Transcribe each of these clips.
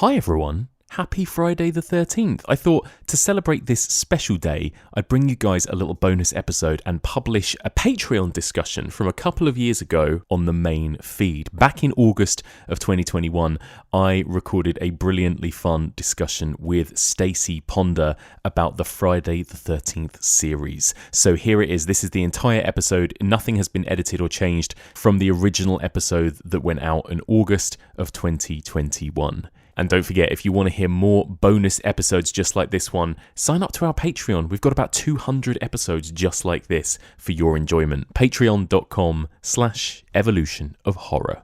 Hi everyone, happy Friday the 13th. I thought to celebrate this special day, I'd bring you guys a little bonus episode and publish a Patreon discussion from a couple of years ago on the main feed. Back in August of 2021, I recorded a brilliantly fun discussion with Stacie Ponder about the Friday the 13th series. So here it is. This is the entire episode. Nothing has been edited or changed from the original episode that went out in August of 2021. And don't forget, if you want to hear more bonus episodes just like this one, sign up to our Patreon. We've got about 200 episodes just like this for your enjoyment. Patreon.com/evolution of horror.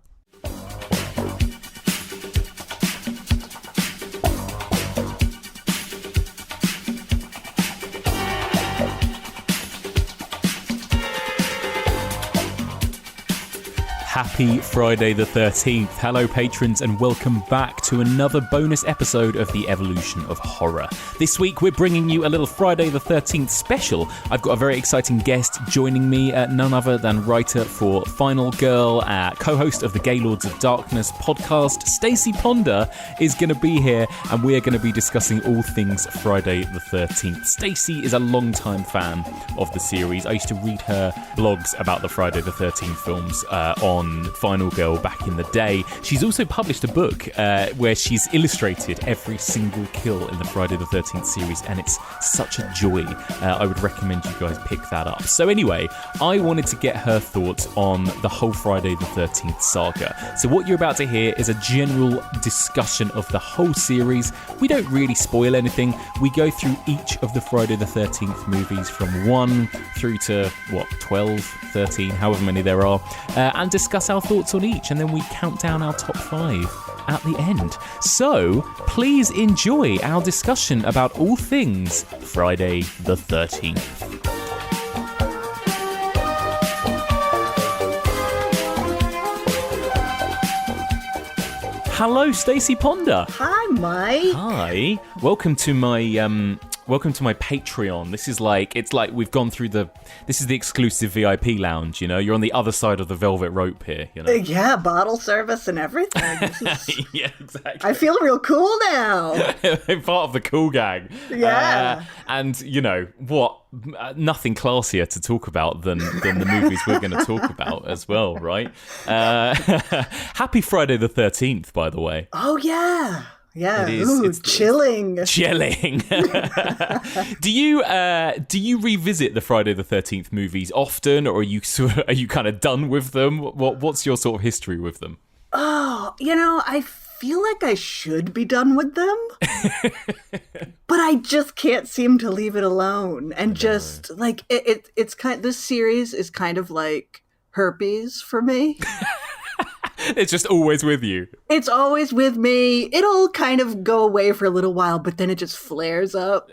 Happy Friday the 13th. Hello patrons and welcome back to another bonus episode of the Evolution of Horror. This week we're bringing you a little Friday the 13th special. I've got a very exciting guest joining me, none other than writer for Final Girl, co-host of the Gaylords of Darkness podcast. Stacie Ponder is going to be here and we're going to be discussing all things Friday the 13th. Stacie is a long-time fan of the series. I used to read her blogs about the Friday the 13th films on Final Girl back in the day. She's also published a book where she's illustrated every single kill in the Friday the 13th series, and it's such a joy. I would recommend you guys pick that up. So anyway, I wanted to get her thoughts on the whole Friday the 13th saga. So what you're about to hear is a general discussion of the whole series. We don't really spoil anything. We go through each of the Friday the 13th movies from 1 through to, 12, 13, however many there are, and discuss our thoughts on each, and then we count down our top 5 at the end. So please enjoy our discussion about all things Friday the 13th. Hello, Stacie Ponder. Hi, Mike. Hi. Welcome to my Patreon. It's like we've gone through this is the exclusive VIP lounge, you know? You're on the other side of the velvet rope here, you know? Yeah, bottle service and everything. Yeah, exactly. I feel real cool now. I'm part of the cool gang. Yeah. And, you know, what? Nothing classier to talk about than the movies we're going to talk about as well, right? Happy Friday the 13th, by the way. Oh, yeah. Yeah, it is. Ooh, chilling. Chilling. Do you revisit the Friday the 13th movies often, or are you kind of done with them? What's your sort of history with them? Oh, I feel like I should be done with them, but I just can't seem to leave it alone. And just like it's this series is kind of like herpes for me. It's just always with you. It's always with me. It'll kind of go away for a little while, but then it just flares up.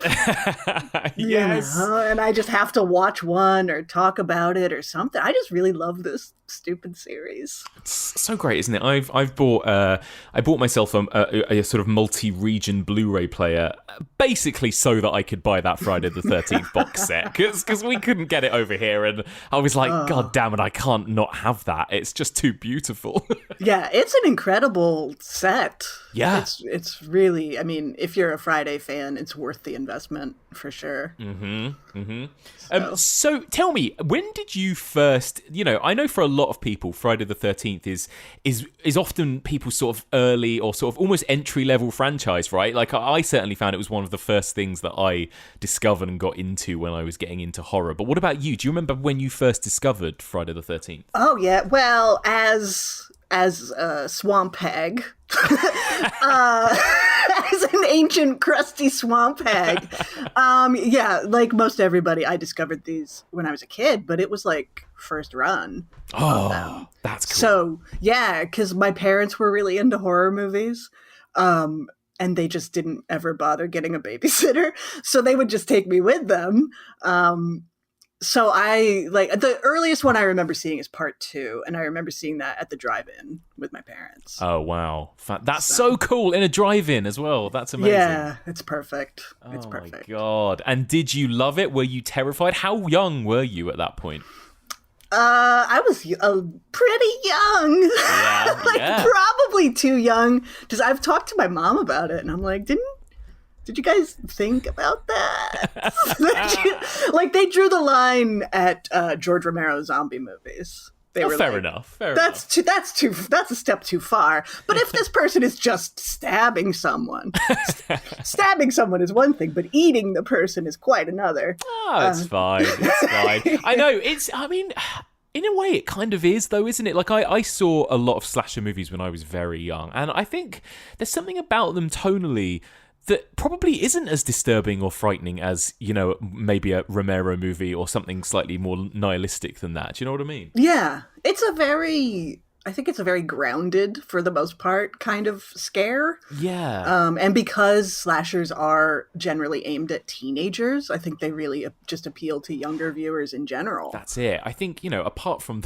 Yes. And I just have to watch one or talk about it or something. I just really love this stupid series. It's so great, isn't it? I bought myself a sort of multi-region Blu-ray player, basically so that I could buy that Friday the 13th box set, because we couldn't get it over here, and I was like, God damn it, I can't not have that. It's just too beautiful. Yeah, it's an incredible set. Yeah. It's really, I mean, if you're a Friday fan, it's worth the investment for sure. So tell me, when did you first, I know for a lot of people, Friday the 13th is often people's sort of early or sort of almost entry-level franchise, right? Like, I certainly found it was one of the first things that I discovered and got into when I was getting into horror. But what about you? Do you remember when you first discovered Friday the 13th? Oh, yeah. Well, as a swamp hag, as an ancient crusty swamp hag, yeah, like most everybody, I discovered these when I was a kid, but it was like first run. Oh, that's cool. So yeah, because my parents were really into horror movies, and they just didn't ever bother getting a babysitter, so they would just take me with them. So I, like, the earliest one I remember seeing is part 2, and I remember seeing that at the drive-in with my parents. Oh, wow. That's so cool, in a drive-in as well. That's amazing. Yeah, it's perfect. It's perfect. Oh, my God. And did you love it? Were you terrified? How young were you at that point? I was pretty young. Yeah, yeah. Probably too young. Because I've talked to my mom about it, and I'm like, did you guys think about that? Like, they drew the line at George Romero zombie movies. They were fair like, enough. That's a step too far. But if this person is just stabbing someone, stabbing someone is one thing, but eating the person is quite another. Oh, it's fine. It's fine. I know. I mean, in a way, it kind of is, though, isn't it? Like, I saw a lot of slasher movies when I was very young, and I think there's something about them tonally that probably isn't as disturbing or frightening as, you know, maybe a Romero movie or something slightly more nihilistic than that. Do you know what I mean? Yeah. I think it's a very grounded, for the most part, kind of scare. Yeah. And because slashers are generally aimed at teenagers, I think they really just appeal to younger viewers in general. That's it. I think, you know, apart from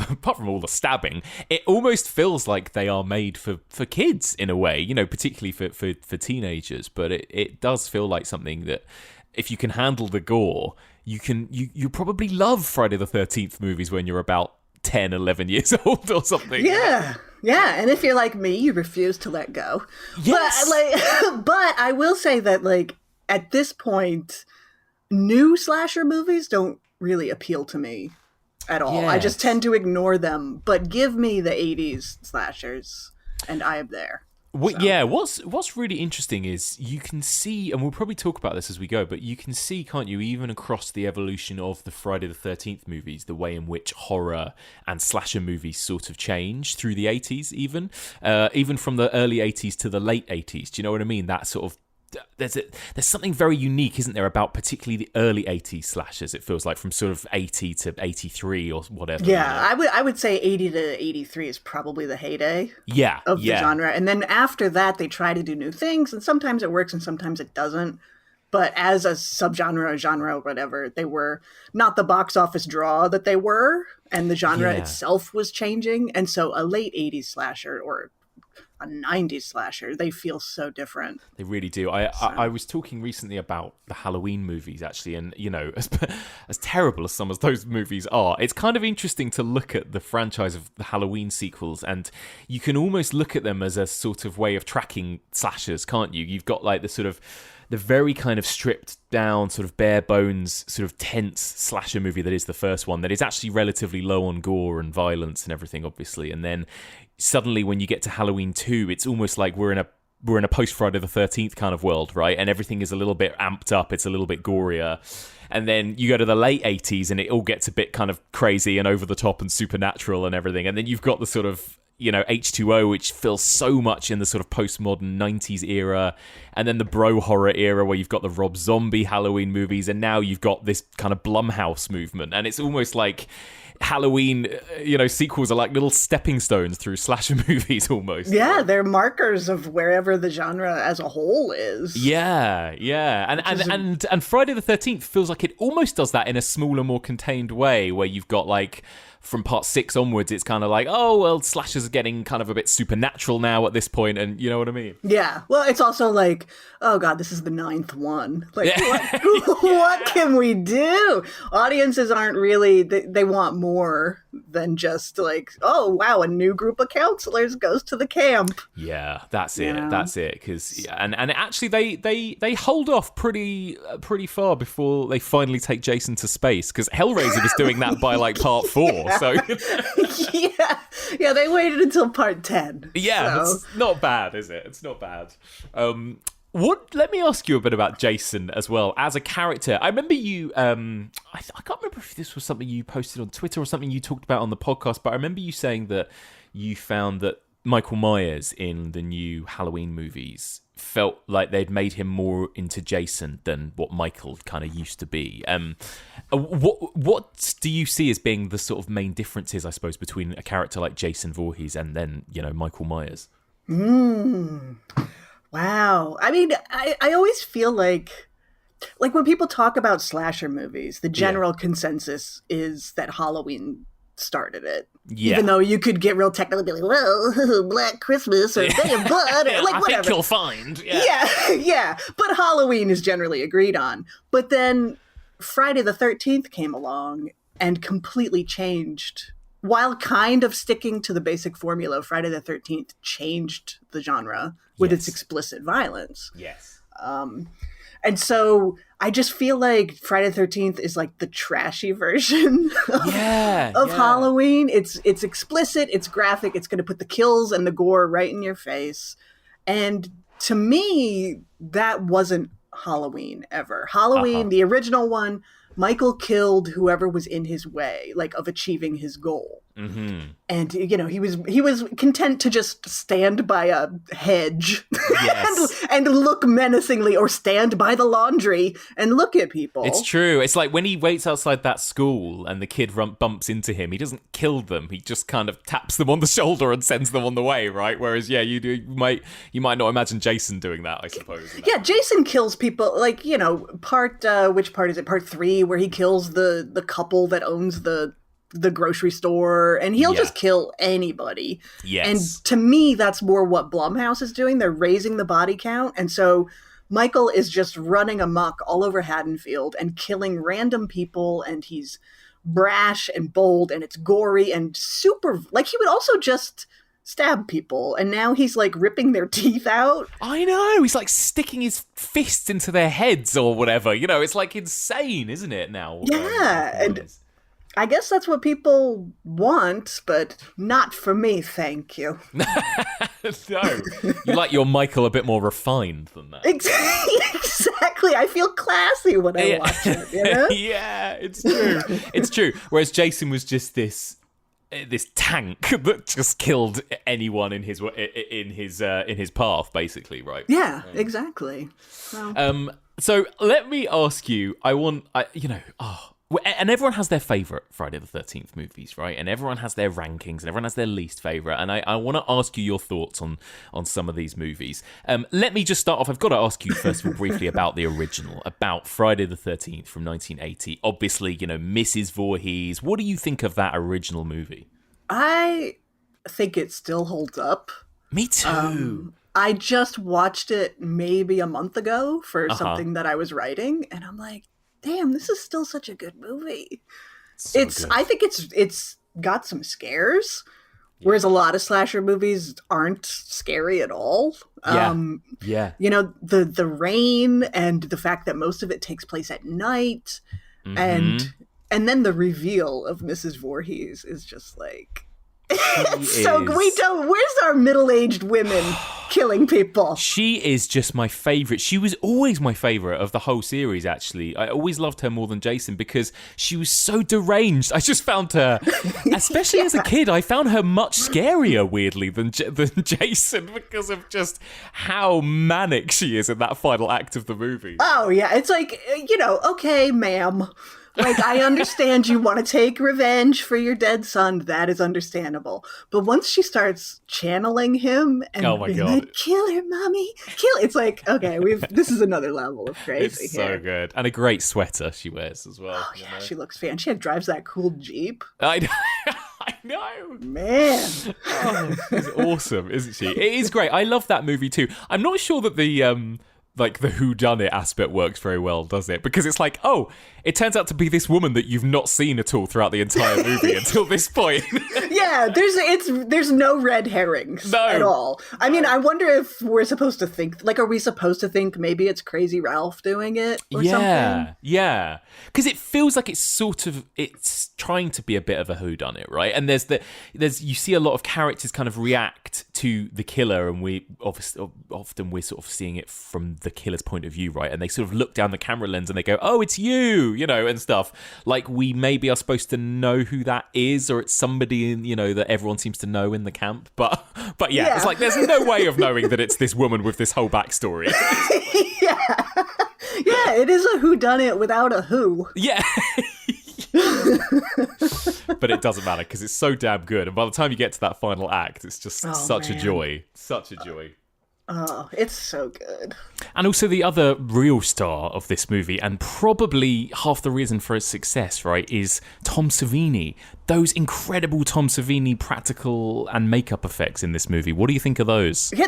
all the stabbing, it almost feels like they are made for kids in a way, you know, particularly for teenagers. But it does feel like something that, if you can handle the gore, you probably love Friday the 13th movies when you're about 10, 11 years old or something. Yeah. And if you're like me, you refuse to let go. Yes. But I will say that, like, at this point, new slasher movies don't really appeal to me at all. Yes. I just tend to ignore them. But give me the 80s slashers, and I am there. Yeah, what's really interesting is you can see, and we'll probably talk about this as we go, but you can see, can't you, even across the evolution of the Friday the 13th movies, the way in which horror and slasher movies sort of change through the 80s even from the early 80s to the late 80s. Do you know what I mean? That sort of, there's something very unique, isn't there, about particularly the early 80s slashers, it feels like, from sort of 80 to 83 or whatever. Yeah, you know? I would say 80 to 83 is probably the heyday of the genre. And then after that, they try to do new things, and sometimes it works and sometimes it doesn't. But as a subgenre, genre, whatever, they were not the box office draw that they were, and the genre itself was changing. And so a late 80s slasher or a 90s slasher, they feel so different. They really do. I was talking recently about the Halloween movies, actually, and, you know, as terrible as some of those movies are, it's kind of interesting to look at the franchise of the Halloween sequels, and you can almost look at them as a sort of way of tracking slashers, can't you? You've got, like, the very kind of stripped down, sort of bare bones, sort of tense slasher movie that is the first one, that is actually relatively low on gore and violence and everything, obviously. And then suddenly when you get to Halloween 2, it's almost like we're in a post Friday the 13th kind of world, right? And everything is a little bit amped up, it's a little bit gorier. And then you go to the late 80s and it all gets a bit kind of crazy and over the top and supernatural and everything. And then you've got the sort of, you know, H2O, which feels so much in the sort of postmodern 90s era, and then the bro horror era where you've got the Rob Zombie Halloween movies, and now you've got this kind of Blumhouse movement, and it's almost like Halloween, you know, sequels are like little stepping stones through slasher movies almost. Yeah, they're markers of wherever the genre as a whole is. Yeah. And Friday the 13th feels like it almost does that in a smaller, more contained way, where you've got, like, from part 6 onwards, it's kind of like, oh, well, slashers are getting kind of a bit supernatural now at this point, and you know what I mean? Yeah. Well, it's also like, oh, God, this is the 9th one. Like, what can we do? Audiences aren't really, they want more than just like, oh, wow, a new group of counselors goes to the camp. Yeah, that's it. That's it. Because and actually, they hold off pretty far before they finally take Jason to space, because Hellraiser was doing that by, like, part 4. So they waited until part 10. Yeah, so. It's not bad, is it? It's not bad. Let me ask you a bit about Jason as well as a character. I remember you. I can't remember if this was something you posted on Twitter or something you talked about on the podcast, but I remember you saying that you found that Michael Myers in the new Halloween movies felt like they'd made him more into Jason than what Michael kind of used to be. What do you see as being the sort of main differences, I suppose, between a character like Jason Voorhees and then, you know, Michael Myers? Wow. I mean, I always feel like when people talk about slasher movies, the general consensus is that Halloween started it. Yeah. Even though you could get real technical and be like, well, Black Christmas or Day of Blood or like whatever. I think you'll find. Yeah. But Halloween is generally agreed on. But then Friday the 13th came along and completely changed while kind of sticking to the basic formula, Friday the 13th changed the genre with its explicit violence. Yes. And so I just feel like Friday the 13th is like the trashy version of Halloween. It's explicit, it's graphic, it's going to put the kills and the gore right in your face. And to me, that wasn't Halloween ever. Halloween, the original one, Michael killed whoever was in his way, like of achieving his goal. Mm-hmm. And he was content to just stand by a hedge and look menacingly, or stand by the laundry and look at people. It's true. It's like when he waits outside that school and the kid bumps into him, he doesn't kill them. He just kind of taps them on the shoulder and sends them on the way, right? Whereas, you might not imagine Jason doing that, I suppose. Yeah, Jason kills people, like, which part is it? Part 3, where he kills the couple that owns the grocery store, and he'll just kill anybody. Yes. And to me, that's more what Blumhouse is doing. They're raising the body count. And so Michael is just running amok all over Haddonfield and killing random people, and he's brash and bold, and it's gory and super, like, he would also just stab people, and now he's like ripping their teeth out. I know, he's like sticking his fists into their heads or whatever. It's like insane, isn't it now? Yeah, and I guess that's what people want, but not for me, thank you. No, you like your Michael a bit more refined than that. Exactly, I feel classy when I watch it. Yeah, it's true. It's true. Whereas Jason was just this tank that just killed anyone in his path, basically, right? Yeah, exactly. Well. So let me ask you. And everyone has their favourite Friday the 13th movies, right? And everyone has their rankings, and everyone has their least favourite. And I want to ask you your thoughts on some of these movies. Let me just start off. I've got to ask you, first of all, briefly about the original, about Friday the 13th from 1980. Obviously, Mrs. Voorhees. What do you think of that original movie? I think it still holds up. Me too. I just watched it maybe a month ago for something that I was writing, and I'm like, damn, this is still such a good movie. Good. I think it's got some scares, whereas a lot of slasher movies aren't scary at all. The rain and the fact that most of it takes place at night, and then the reveal of Mrs. Voorhees is just like, where's our middle-aged women killing people? She is just my favourite. She was always my favourite of the whole series, actually. I always loved her more than Jason because she was so deranged. I just found her, especially as a kid, I found her much scarier, weirdly, than Jason because of just how manic she is in that final act of the movie. Oh, yeah. It's like, okay, ma'am. Like, I understand you want to take revenge for your dead son. That is understandable. But once she starts channeling him and being like, kill her, mommy, kill. It's like, okay, this is another level of crazy. It's so good. And a great sweater she wears as well. Oh, yeah, she looks fan. She drives that cool Jeep. I know. Man. Oh, she's awesome, isn't she? It is great. I love that movie too. I'm not sure that the whodunit aspect works very well, does it? Because it's like, oh, it turns out to be this woman that you've not seen at all throughout the entire movie until this point. Yeah, there's no red herrings at all. I mean, I wonder if we're supposed to think, are we supposed to think maybe it's Crazy Ralph doing it or something? Yeah. Because it feels like it's trying to be a bit of a whodunit, right? And you see a lot of characters kind of react to the killer, and we often we're sort of seeing it from the killer's point of view, right? And they sort of look down the camera lens and they go, oh, it's you, and stuff. Like, we maybe are supposed to know who that is, or it's somebody that everyone seems to know in the camp. But yeah, it's like there's no way of knowing that it's this woman with this whole backstory. Yeah, it is a whodunit without a who. Yeah. But it doesn't matter because it's so damn good. And by the time you get to that final act, it's just such a joy. Such a joy. Oh, it's so good. And also the other real star of this movie, and probably half the reason for its success, right, is Tom Savini. Those incredible Tom Savini practical and makeup effects in this movie. What do you think of those? Yeah,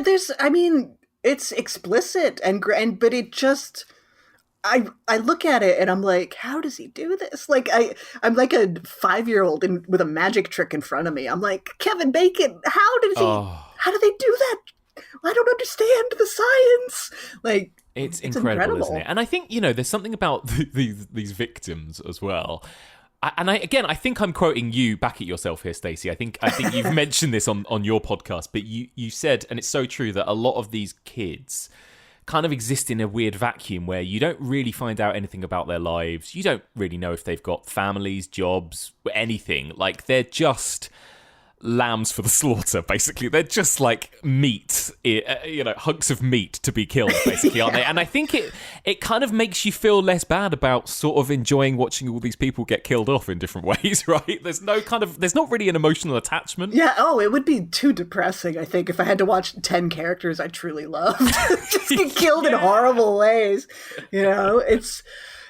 it's explicit but it just... I look at it and I'm like, how does he do this? Like I'm like a 5-year-old with a magic trick in front of me. I'm like, Kevin Bacon, how do they do that? I don't understand the science. Like, it's incredible, isn't it? And I think, there's something about these victims as well. I think I'm quoting you back at yourself here, Stacie. I think you've mentioned this on your podcast, but you said, and it's so true, that a lot of these kids kind of exist in a weird vacuum where you don't really find out anything about their lives. You don't really know if they've got families, jobs, anything. Like, they're just lambs for the slaughter, basically. They're just like meat, hunks of meat to be killed, basically, aren't they? And I think it kind of makes you feel less bad about sort of enjoying watching all these people get killed off in different ways, right? There's not really an emotional attachment. Yeah, it would be too depressing, I think, if I had to watch 10 characters I truly loved just get killed in horrible ways.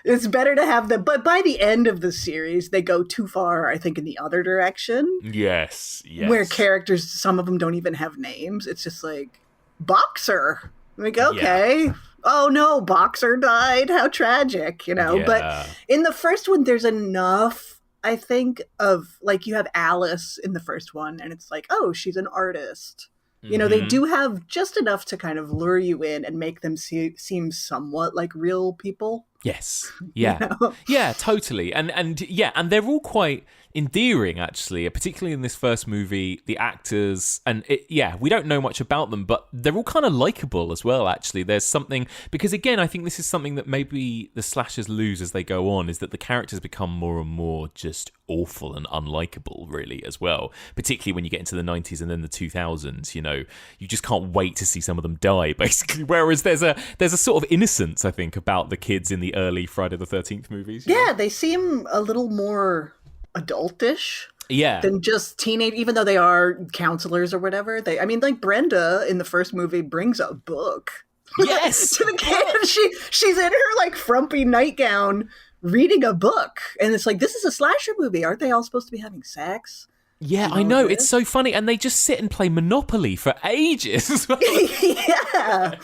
It's better to have them, but by the end of the series, they go too far, I think, in the other direction. Yes. Where characters, some of them don't even have names. It's just like, Boxer. Like, okay. Yeah. Oh no, Boxer died. How tragic, Yeah. But in the first one, there's enough, I think, of, like, you have Alice in the first one, and it's like, oh, she's an artist. They do have just enough to kind of lure you in and make them seem somewhat like real people. Yes. Yeah. Yeah, totally. And they're all quite endearing, actually, particularly in this first movie. The actors, we don't know much about them, but they're all kind of likable as well, actually. There's something, because again, I think this is something that maybe the slashers lose as they go on, is that the characters become more and more just awful and unlikable, really, as well. Particularly when you get into the 90s and then the 2000s, you just can't wait to see some of them die, basically. Whereas there's a sort of innocence, I think, about the kids in the early Friday the 13th movies. Yeah, they seem a little more adultish than just teenage, even though they are counselors or whatever. Like Brenda in the first movie brings a book. Yes. To the kid. She's in her like frumpy nightgown reading a book, and it's like, this is a slasher movie. Aren't they all supposed to be having sex? Yeah, I know. It's so funny. And they just sit and play Monopoly for ages. Yeah.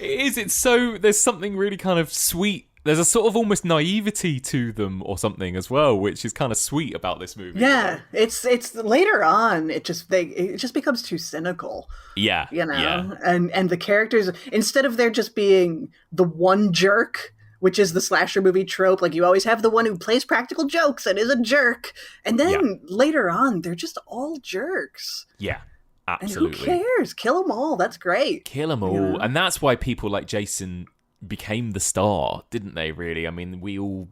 It is. There's something really kind of sweet. There's a sort of almost naivety to them or something as well, which is kind of sweet about this movie. Yeah, it's later on, it just becomes too cynical. Yeah. Yeah. And the characters, instead of there just being the one jerk, which is the slasher movie trope, like you always have the one who plays practical jokes and is a jerk, and then later on, they're just all jerks. Yeah. Absolutely. And who cares? Kill them all. That's great. Kill them all. Yeah. And that's why people like Jason became the star, didn't they, really? I mean, we all,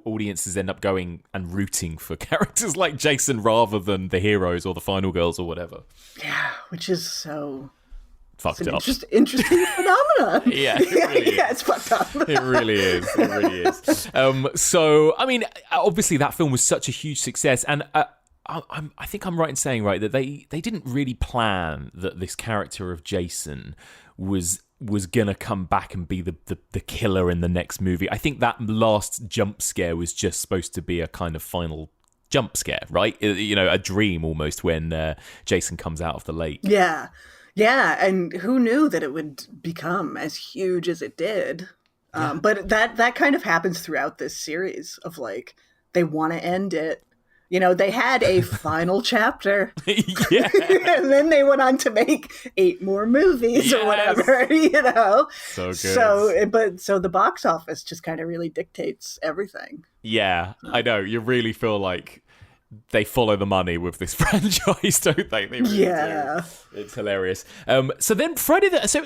audiences end up going and rooting for characters like Jason rather than the heroes or the final girls or whatever. Yeah, which is so fucked up. Just interesting phenomenon. Yeah, it really is. It's fucked up. It really is. So, I mean, obviously that film was such a huge success, and I think I'm right in saying, right, that they didn't really plan that this character of Jason was gonna come back and be the killer in the next movie. I think that last jump scare was just supposed to be a kind of final jump scare, right? A dream almost when Jason comes out of the lake. Yeah, and who knew that it would become as huge as it did? Yeah. But that kind of happens throughout this series of, like, they want to end it. They had a final chapter. Yeah. And then they went on to make 8 more movies or whatever, So good. So the box office just kind of really dictates everything. Yeah, I know. You really feel like they follow the money with this franchise, don't they? They really do. It's hilarious. So then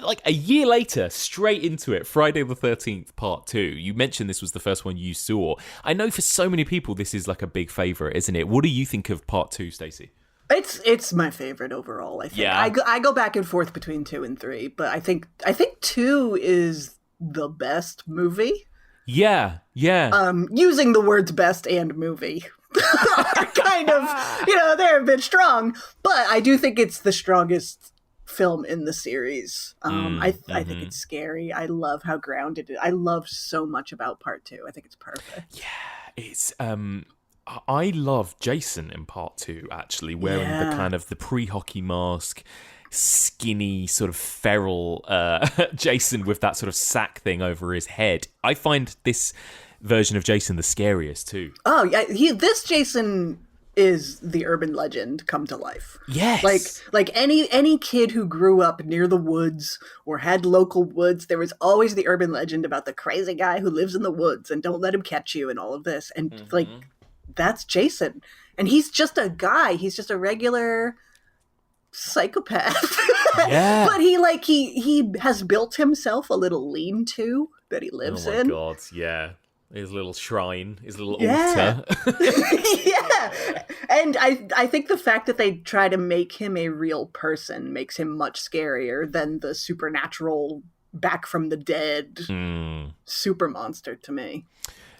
like a year later, straight into it, Friday the 13th Part 2. You mentioned this was the first one you saw. I know for so many people this is like a big favourite, isn't it? What do you think of Part 2, Stacie? It's my favorite overall, I think. Yeah. I go back and forth between 2 and 3, but I think 2 is the best movie. Yeah. Using the words best and movie are kind of, they're a bit strong, but I do think it's the strongest film in the series. I think it's scary. I love how grounded it is. I love so much about Part 2. I think it's perfect. Yeah, it's I love Jason in Part 2, actually, wearing the kind of the pre-hockey mask, skinny, sort of feral Jason with that sort of sack thing over his head. I find this version of Jason the scariest too. Oh yeah, this Jason is the urban legend come to life. Yes. Like any kid who grew up near the woods or had local woods, there was always the urban legend about the crazy guy who lives in the woods and don't let him catch you and all of this. And like, that's Jason. And he's just a guy. He's just a regular psychopath. Yeah. But he has built himself a little lean-to that he lives in. Oh my God, yeah. His little shrine, his little altar. Yeah. And I think the fact that they try to make him a real person makes him much scarier than the supernatural back from the dead super monster to me.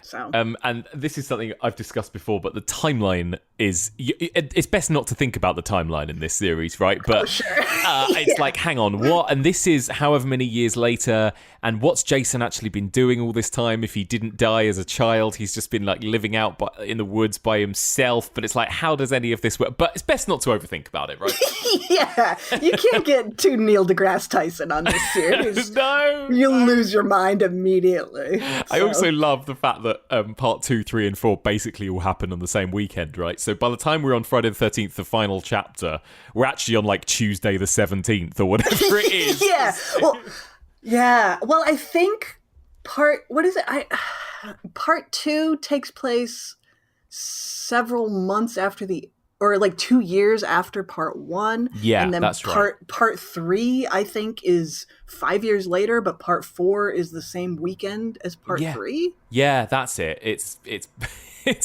So. And this is something I've discussed before, but the timeline is... It's best not to think about the timeline in this series, right? But sure. It's like, hang on, what? And this is however many years later, and what's Jason actually been doing all this time? If he didn't die as a child, he's just been like living out in the woods by himself. But it's like, how does any of this work? But it's best not to overthink about it, right? Yeah, you can't get too Neil deGrasse Tyson on this series. No! You'll lose your mind immediately. I also love the fact that part 2, 3, and 4 basically all happen on the same weekend, right? So by the time we're on Friday the 13th, the final chapter, we're actually on like Tuesday the 17th or whatever it is. Well, I think part 2 takes place several months after or like 2 years after part 1. Yeah, and then that's right. Part 3, I think, is 5 years later, but part 4 is the same weekend as part 3. Yeah, that's it. It's it's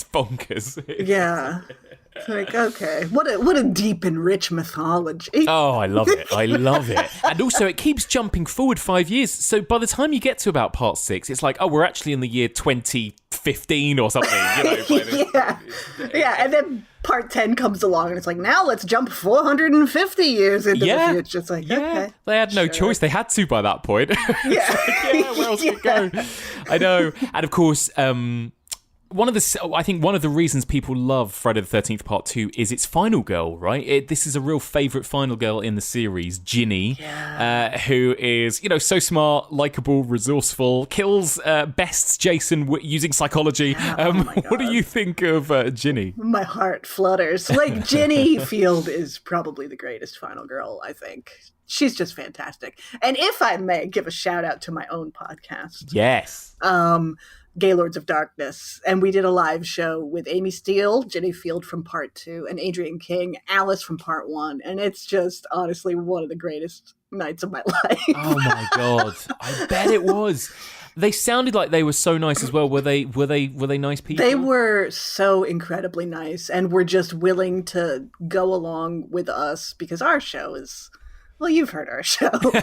bonkers. Yeah. It's like, okay, what a deep and rich mythology. Oh, I love it. I love it. And also, it keeps jumping forward 5 years. So by the time you get to about part 6, it's like, oh, we're actually in the year 2015 or something. You know, yeah. And then part 10 comes along, and it's like, now let's jump 450 years into the future. It's like, okay. They had no choice. They had to by that point. Yeah. Where else could it go? I know. And of course, one of the reasons people love Friday the 13th Part 2 is its final girl, right? This is a real favourite final girl in the series, Ginny, who is, so smart, likeable, resourceful, kills bests Jason using psychology. What do you think of Ginny? My heart flutters. Like, Ginny Field is probably the greatest final girl, I think. She's just fantastic. And if I may give a shout out to my own podcast. Yes. Gaylords of Darkness, and we did a live show with Amy Steele, Ginny Field from part 2, and Adrian King, Alice from part 1, and it's just honestly one of the greatest nights of my life. Oh my God, I bet it was. They sounded like they were so nice as well. Were they nice people? They were so incredibly nice, and were just willing to go along with us because our show is... Well, you've heard our show. We're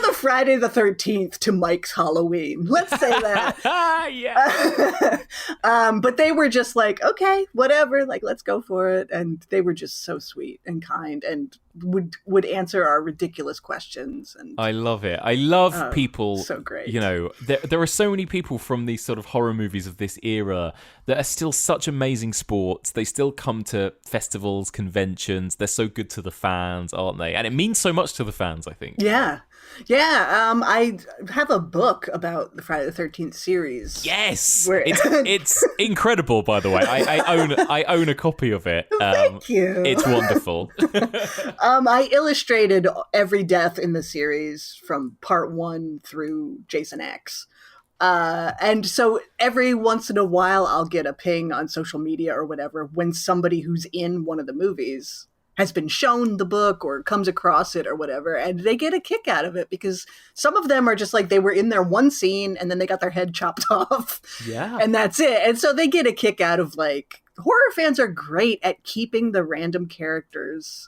the Friday the 13th to Mike's Halloween. Let's say that. But they were just like, okay, whatever, like, let's go for it. And they were just so sweet and kind and would answer our ridiculous questions. And I love it. I love people. So great. There are so many people from these sort of horror movies of this era that are still such amazing sports. They still come to festivals, conventions. They're so good to the fans, aren't they? And it means so much to the fans, I think. Yeah. I have a book about the Friday the 13th series. Yes, it's incredible. By the way, I own a copy of it. Thank you. It's wonderful. I illustrated every death in the series from part 1 through Jason X. And so every once in a while, I'll get a ping on social media or whatever when somebody who's in one of the movies has been shown the book or comes across it or whatever, and they get a kick out of it because some of them are just like, they were in their one scene and then they got their head chopped off. Yeah. And that's it. And so they get a kick out of, like, horror fans are great at keeping the random characters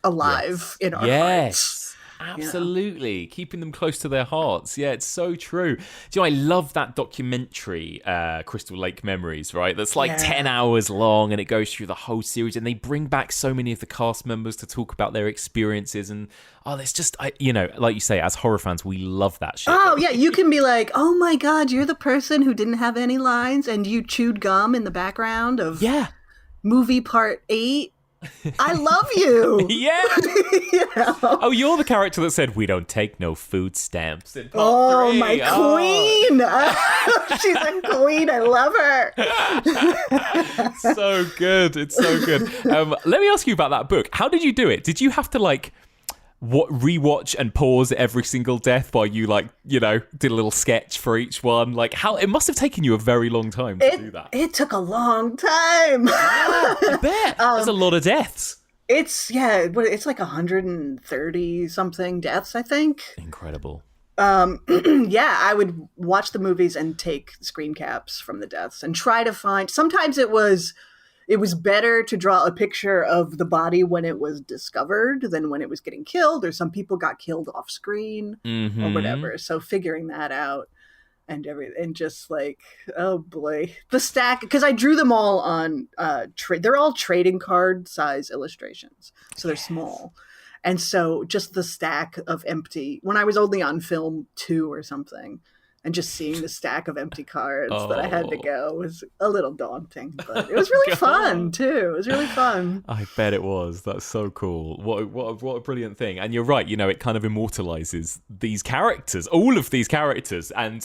alive in our hearts. Absolutely. Keeping them close to their hearts. Yeah, it's so true. I love that documentary, Crystal Lake Memories, right? That's like 10 hours long and it goes through the whole series and they bring back so many of the cast members to talk about their experiences. And, there's just, like you say, as horror fans, we love that shit. Oh, yeah. You can be like, oh my God, you're the person who didn't have any lines and you chewed gum in the background of movie part 8. I love you. Yeah. You know? Oh, you're the character that said, we don't take no food stamps in part Oh, 3. my queen. She's a queen. I love her. So good. It's so good. Let me ask you about that book. How did you do it? Did you have to rewatch and pause every single death while you did a little sketch for each one? Like, how it must have taken you a very long time to do that. It took a long time. I bet. There's a lot of deaths. It's like 130 something deaths, I think. Incredible. Yeah, I would watch the movies and take screen caps from the deaths and try to find. Sometimes it was better to draw a picture of the body when it was discovered than when it was getting killed, or some people got killed off screen or whatever. So figuring that out and just like, oh boy, the stack, because I drew them all on they're all trading card size illustrations, so they're small. And so just the stack of empty, when I was only on film 2 or something, and just seeing the stack of empty cards that I had to go was a little daunting, but it was really fun too. It was really fun. I bet it was. That's so cool. What a brilliant thing. And you're right. It kind of immortalizes these characters, all of these characters. And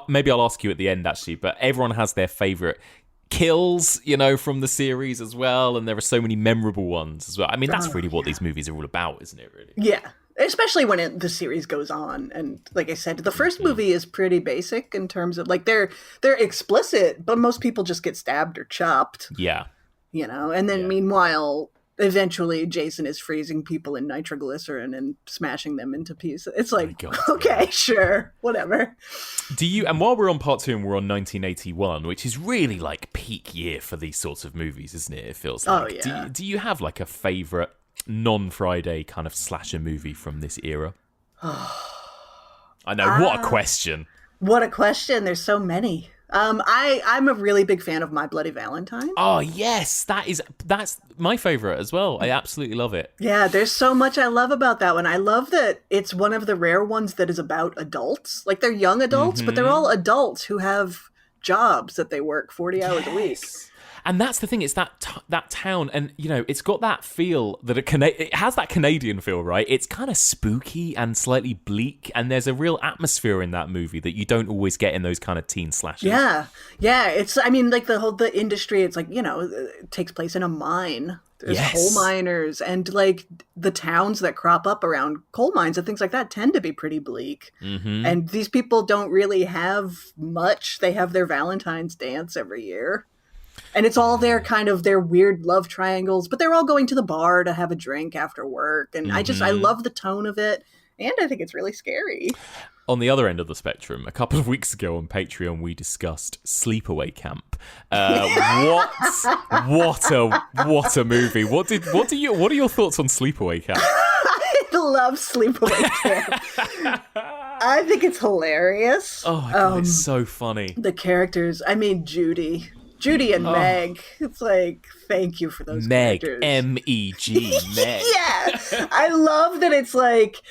maybe I'll ask you at the end actually, but everyone has their favorite kills, from the series as well. And there are so many memorable ones as well. I mean, that's really what these movies are all about, isn't it? Really? Yeah. Especially when the series goes on. And like I said, the first movie is pretty basic in terms of they're explicit, but most people just get stabbed or chopped. Yeah. And then meanwhile, eventually Jason is freezing people in nitroglycerin and smashing them into pieces. It's like, okay, sure, whatever. And while we're on part 2 and we're on 1981, which is really like peak year for these sorts of movies, isn't it? It feels like. Oh, yeah. Do you have like a favorite non-Friday kind of slasher movie from this era? I know, what a question. What a question. There's so many. I'm a really big fan of My Bloody Valentine. Oh yes, that's my favorite as well. I absolutely love it. Yeah, there's so much I love about that one. I love that it's one of the rare ones that is about adults. Like, they're young adults, but they're all adults who have jobs that they work 40 hours a week. And that's the thing, it's that town, and it's got that feel that it has that Canadian feel, right? It's kind of spooky and slightly bleak, and there's a real atmosphere in that movie that you don't always get in those kind of teen slashers. Yeah. It's, the industry, it's like, it takes place in a mine. There's coal miners, and like the towns that crop up around coal mines and things like that tend to be pretty bleak. And these people don't really have much. They have their Valentine's dance every year. And it's all their weird love triangles, but they're all going to the bar to have a drink after work. And I love the tone of it. And I think it's really scary. On the other end of the spectrum, a couple of weeks ago on Patreon, we discussed Sleepaway Camp. What a movie! What are your thoughts on Sleepaway Camp? I love Sleepaway Camp. I think it's hilarious. Oh my God, it's so funny. The characters. I mean, Judy and Meg. It's like, thank you for those characters. M-E-G, Meg. Yeah. I love that it's like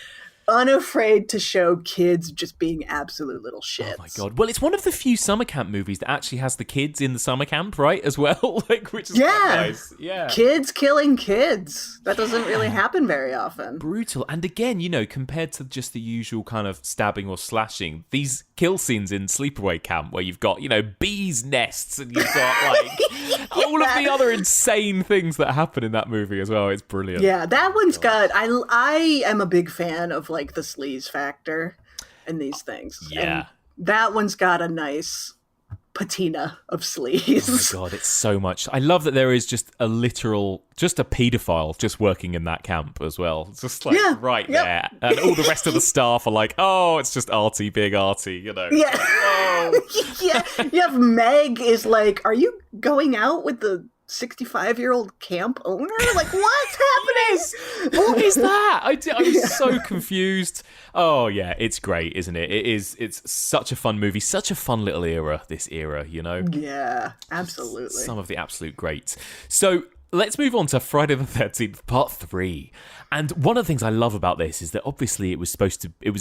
unafraid to show kids just being absolute little shits. Oh my God. Well, it's one of the few summer camp movies that actually has the kids in the summer camp, right, as well? Which is quite nice. Yeah. Kids killing kids. That doesn't really happen very often. Brutal. And again, compared to just the usual kind of stabbing or slashing, these kill scenes in Sleepaway Camp where you've got, bees' nests and you've got all of the other insane things that happen in that movie as well. It's brilliant. Yeah, that one's got, I am a big fan of the sleaze factor in these things. Yeah. And that one's got a nice patina of sleaze. Oh my God, it's so much. I love that there is just a pedophile just working in that camp as well. It's just there. And all the rest of the staff are like, oh, it's just Artie being Artie, Yeah. Oh. Yeah. You have Meg is like, are you going out with the 65-year-old camp owner? Like, what's happening? Yes. What is that? I was so confused. Oh yeah, it's great, isn't it? It's such a fun movie, such a fun little era, this era, Yeah, absolutely. Some of the absolute greats. So let's move on to Friday the 13th, part 3. And one of the things I love about this is that obviously it was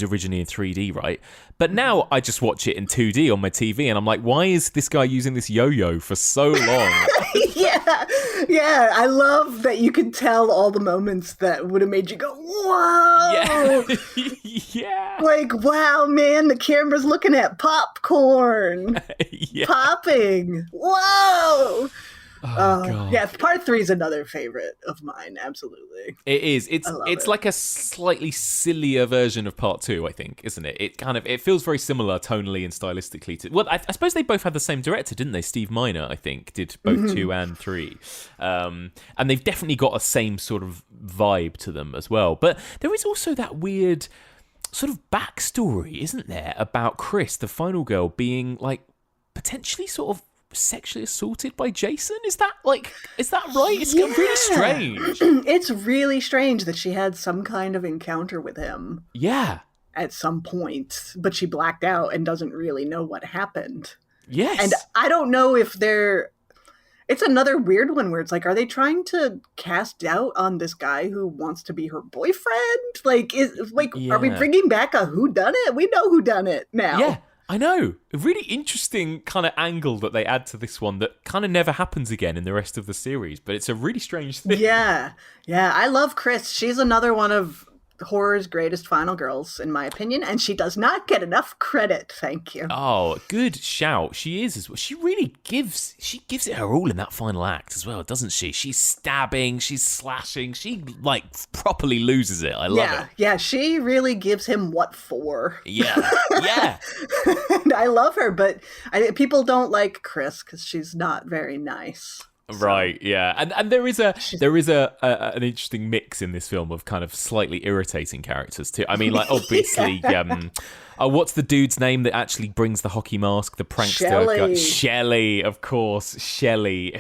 originally in 3D, right? But now I just watch it in 2D on my TV and I'm like, why is this guy using this yo-yo for so long? Yeah. Yeah, I love that you can tell all the moments that would have made you go, whoa! Yeah. Yeah. Like, wow, man, the camera's looking at popcorn. Yeah. Popping. Whoa! Oh, God. Yeah, part 3 is another favorite of mine, absolutely. It is. I love It's it. like a slightly sillier version of part 2, I think, isn't it? It feels very similar tonally and stylistically to. Well, I suppose they both had the same director, didn't they? Steve Miner, I think, did both 2 and 3, and they've definitely got a same sort of vibe to them as well. But there is also that weird sort of backstory, isn't there, about Chris, the final girl, being like potentially sort of sexually assaulted by Jason? Is that right? It's really strange. It's really strange that she had some kind of encounter with him Yeah. at some point, but she blacked out and doesn't really know what happened. Yes. And I don't know if it's another weird one where it's like, are they trying to cast doubt on this guy who wants to be her boyfriend? Are we bringing back a whodunit? We know whodunit now. Yeah, I know. A really interesting kind of angle that they add to this one that kind of never happens again in the rest of the series, but it's a really strange thing. Yeah. I love Chris. She's another one of horror's greatest final girls, in my opinion, and she does not get enough credit. Thank you. Oh, good shout. She is as well. She really gives it her all in that final act as well, doesn't she? She's stabbing, she's slashing, she like properly loses it. I love it. Yeah, she really gives him what for. Yeah. And I love her, but people don't like Chris because she's not very nice. Right, yeah, and there is an interesting mix in this film of kind of slightly irritating characters too. I mean, like obviously, what's the dude's name that actually brings the hockey mask? The prankster, Shelley, of course, Shelley.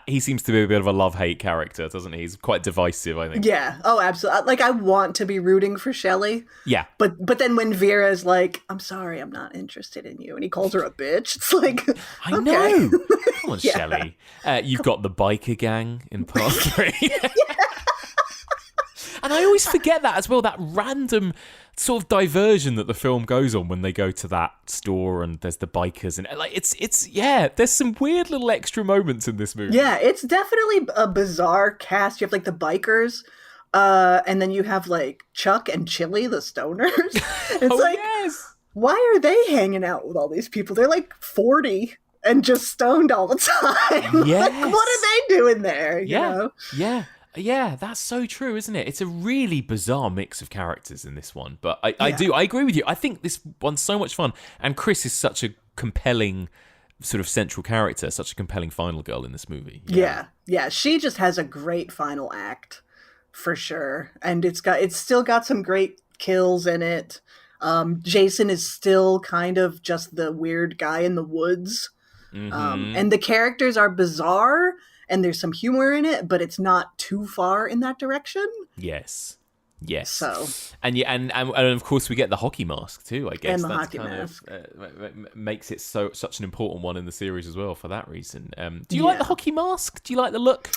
He seems to be a bit of a love-hate character, doesn't he? He's quite divisive, I think. Yeah. Oh, absolutely. Like I want to be rooting for Shelley. Yeah. But then when Vera's like, "I'm sorry, I'm not interested in you," and he calls her a bitch, it's like, I know. Come on, Shelley. You've got the biker gang in part 3. And I always forget that as well, that random sort of diversion that the film goes on when they go to that store and there's the bikers and like there's some weird little extra moments in this movie. Yeah, it's definitely a bizarre cast. You have like the bikers, and then you have like Chuck and Chili, the stoners. Yes. Why are they hanging out with all these people? They're like 40 and just stoned all the time. Yes. Like, what are they doing there? You know? Yeah, that's so true, isn't it? It's a really bizarre mix of characters in this one. But I agree with you. I think this one's so much fun. And Chris is such a compelling sort of central character, such a compelling final girl in this movie. Yeah. She just has a great final act, for sure. And it's still got some great kills in it. Jason is still kind of just the weird guy in the woods. Mm-hmm. And the characters are bizarre and there's some humor in it, but it's not too far in that direction. Yes. So and of course we get the hockey mask too. I guess and the that's hockey mask makes it such an important one in the series as well for that reason. Do you like the hockey mask? Do you like the look?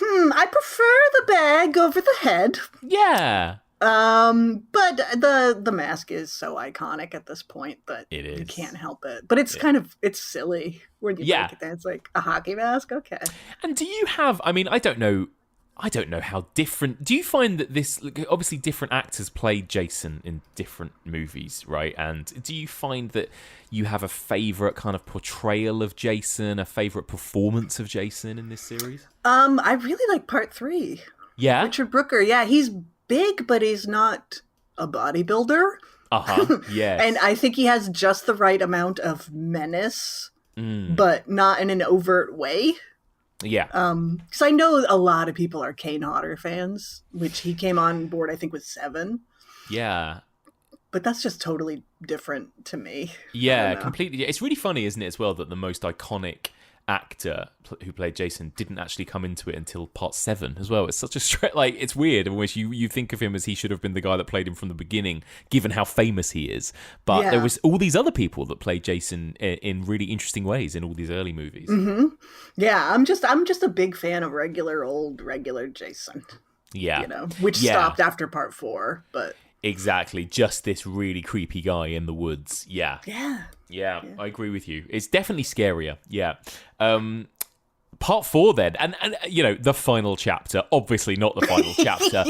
I prefer the bag over the head. Yeah. But the mask is so iconic at this point that you can't help it. But it's it's silly when you think it. It's like a hockey mask, okay. And do you have? I mean, I don't know how different. Do you find that this obviously different actors played Jason in different movies, right? And do you find that you have a favorite kind of portrayal of Jason, a favorite performance of Jason in this series? I really like part 3. Yeah, Richard Brooker. Yeah, he's big, but he's not a bodybuilder. Yes. And I think he has just the right amount of menace, but not in an overt way. Yeah. Because I know a lot of people are Kane Hodder fans, which he came on board, I think, with 7. Yeah. But that's just totally different to me. Yeah, completely. It's really funny, isn't it, as well, that the most iconic actor who played Jason didn't actually come into it until part 7 as well. It's such a it's weird in which you think of him as he should have been the guy that played him from the beginning, given how famous he is. But there was all these other people that played Jason in really interesting ways in all these early movies. Mm-hmm. Yeah, I'm just a big fan of regular Jason. Yeah, which stopped after part 4, but. Exactly, just this really creepy guy in the woods. Yeah, I agree with you. It's definitely scarier. Yeah. Part 4 then, and you know, the final chapter, obviously not the final chapter,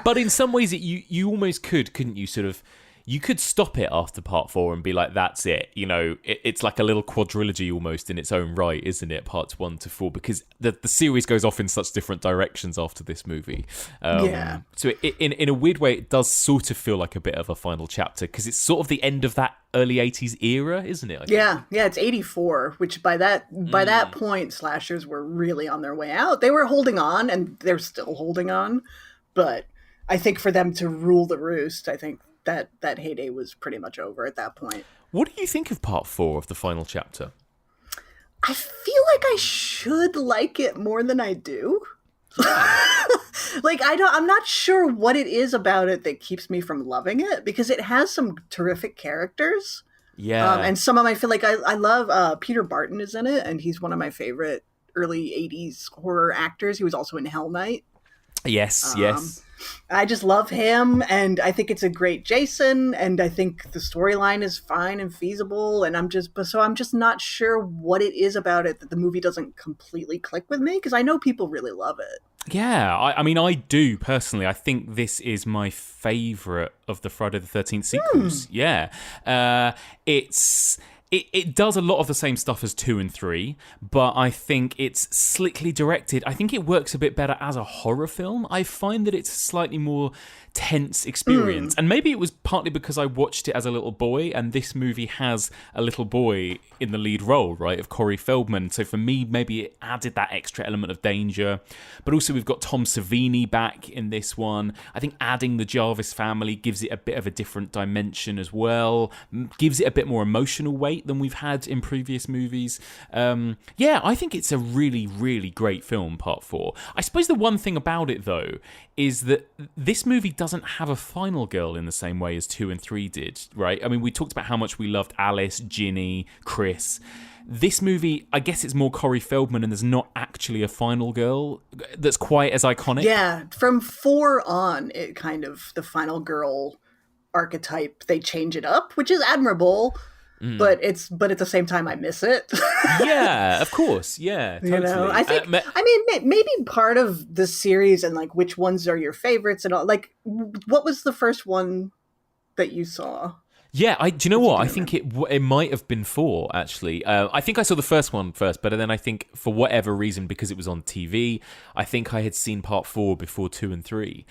but in some ways you almost couldn't you, sort of, you could stop it after part 4 and be like, that's it, you know, it's like a little quadrilogy almost in its own right, isn't it, parts 1 to 4, because the series goes off in such different directions after this movie. So in a weird way, it does sort of feel like a bit of a final chapter, because it's sort of the end of that early 80s era, isn't it? Yeah, it's 84, which by that point, slashers were really on their way out. They were holding on, and they're still holding on, but I think for them to rule the roost, I think that heyday was pretty much over at that point. What do you think of part 4 of the final chapter? I feel like I should like it more than I do. Like, I'm not sure what it is about it that keeps me from loving it, because it has some terrific characters. Yeah. And some of them I feel like I love. Peter Barton is in it, and he's one of my favorite early 80s horror actors. He was also in Hell Night. Yes. I just love him, and I think it's a great Jason, and I think the storyline is fine and feasible, and I'm just not sure what it is about it that the movie doesn't completely click with me, because I know people really love it. Yeah, I mean, I do personally. I think this is my favourite of the Friday the 13th sequels. Yeah. It does a lot of the same stuff as 2 and 3, but I think it's slickly directed. I think it works a bit better as a horror film. I find that it's a slightly more tense experience. And maybe it was partly because I watched it as a little boy, and this movie has a little boy in the lead role, right, of Corey Feldman. So for me, maybe it added that extra element of danger. But also we've got Tom Savini back in this one. I think adding the Jarvis family gives it a bit of a different dimension as well, gives it a bit more emotional weight than we've had in previous movies. I think it's a really, really great film, part 4. I suppose the one thing about it, though, is that this movie doesn't have a final girl in the same way as 2 and 3 did, right? I mean, we talked about how much we loved Alice, Ginny, Chris. This movie, I guess it's more Corey Feldman, and there's not actually a final girl that's quite as iconic. Yeah, from 4 on, it kind of, the final girl archetype, they change it up, which is admirable. But at the same time, I miss it. Yeah, of course. Yeah, totally. You know, I think. Maybe part of the series and like which ones are your favorites and all. Like, what was the first one that you saw? Yeah, do you know what? I think it might have been 4, actually. I think I saw the first one first, but then I think for whatever reason, because it was on TV, I think I had seen part 4 before 2 and 3.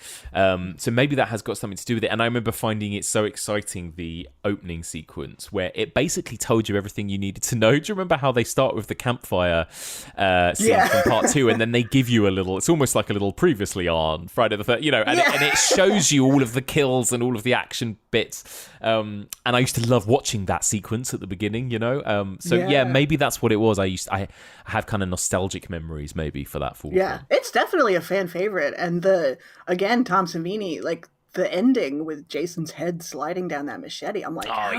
So maybe that has got something to do with it. And I remember finding it so exciting, the opening sequence, where it basically told you everything you needed to know. Do you remember how they start with the campfire scene from part 2, and then they give you a little, it's almost like a little previously on Friday the 13th, you know, and it shows you all of the kills and all of the action bits. And I used to love watching that sequence at the beginning, you know. Maybe that's what it was. I have kind of nostalgic memories maybe for that full film. It's definitely a fan favorite. And Tom Savini, like the ending with Jason's head sliding down that machete. I'm like, how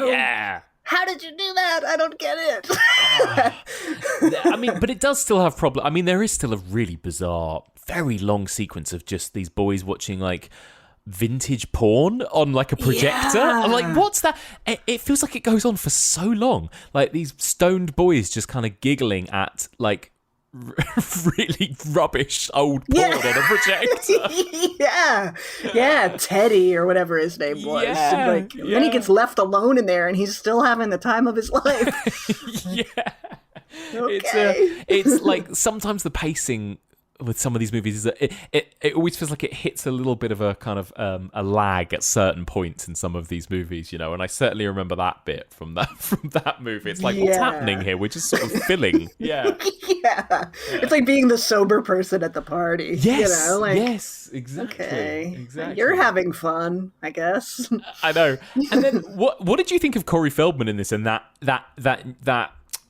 did you do that? I don't get it. I mean, but it does still have problems. I mean, there is still a really bizarre, very long sequence of just these boys watching like vintage porn on like a projector. I'm like, what's that? It feels like it goes on for so long, like these stoned boys just kind of giggling at like really rubbish old porn on a projector. Teddy or whatever his name was. Then he gets left alone in there and he's still having the time of his life. Okay. It's like sometimes the pacing with some of these movies is that it always feels like it hits a little bit of a kind of a lag at certain points in some of these movies, you know, and I certainly remember that bit from that movie. It's like, what's happening here? We're just sort of filling. It's like being the sober person at the party. Yes, you know? Like, yes, exactly. Okay, exactly. You're having fun, I guess. I know. And then what did you think of Corey Feldman in this, and that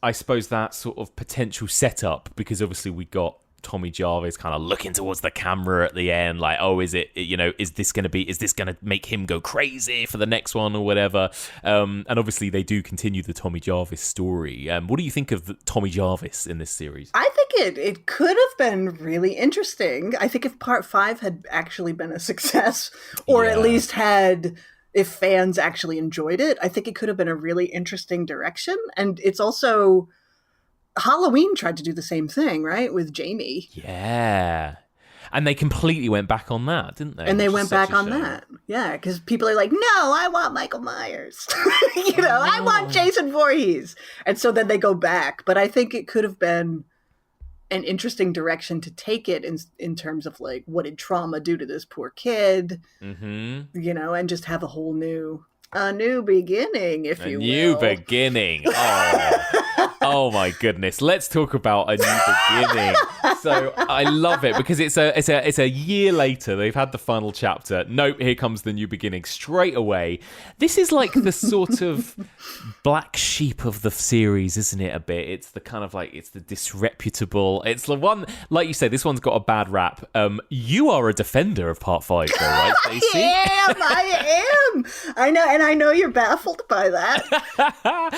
I suppose that sort of potential setup, because obviously we got Tommy Jarvis kind of looking towards the camera at the end, like, oh, is this going to make him go crazy for the next one or whatever? And obviously they do continue the Tommy Jarvis story. What do you think of Tommy Jarvis in this series? I think it could have been really interesting. I think if part 5 had actually been a success, or at least if fans actually enjoyed it, I think it could have been a really interesting direction. And it's also, Halloween tried to do the same thing, right? With Jamie. Yeah. And they completely went back on that, didn't they? And they Which went is such back a on shame. that. Yeah, because people are like, no, I want Michael Myers. I want Jason Voorhees. And so then they go back. But I think it could have been an interesting direction to take it in terms of like, what did trauma do to this poor kid? And just have a new beginning, if you will. A new beginning. Oh my goodness. Let's talk about a new beginning. So I love it because it's a year later. They've had the final chapter. Nope, here comes the new beginning straight away. This is like the sort of black sheep of the series, isn't it? A bit. It's the kind of like, it's the disreputable. It's the one, like you say, this one's got a bad rap. You are a defender of part 5, though, right, Stacie? I am. I know, and I know you're baffled by that.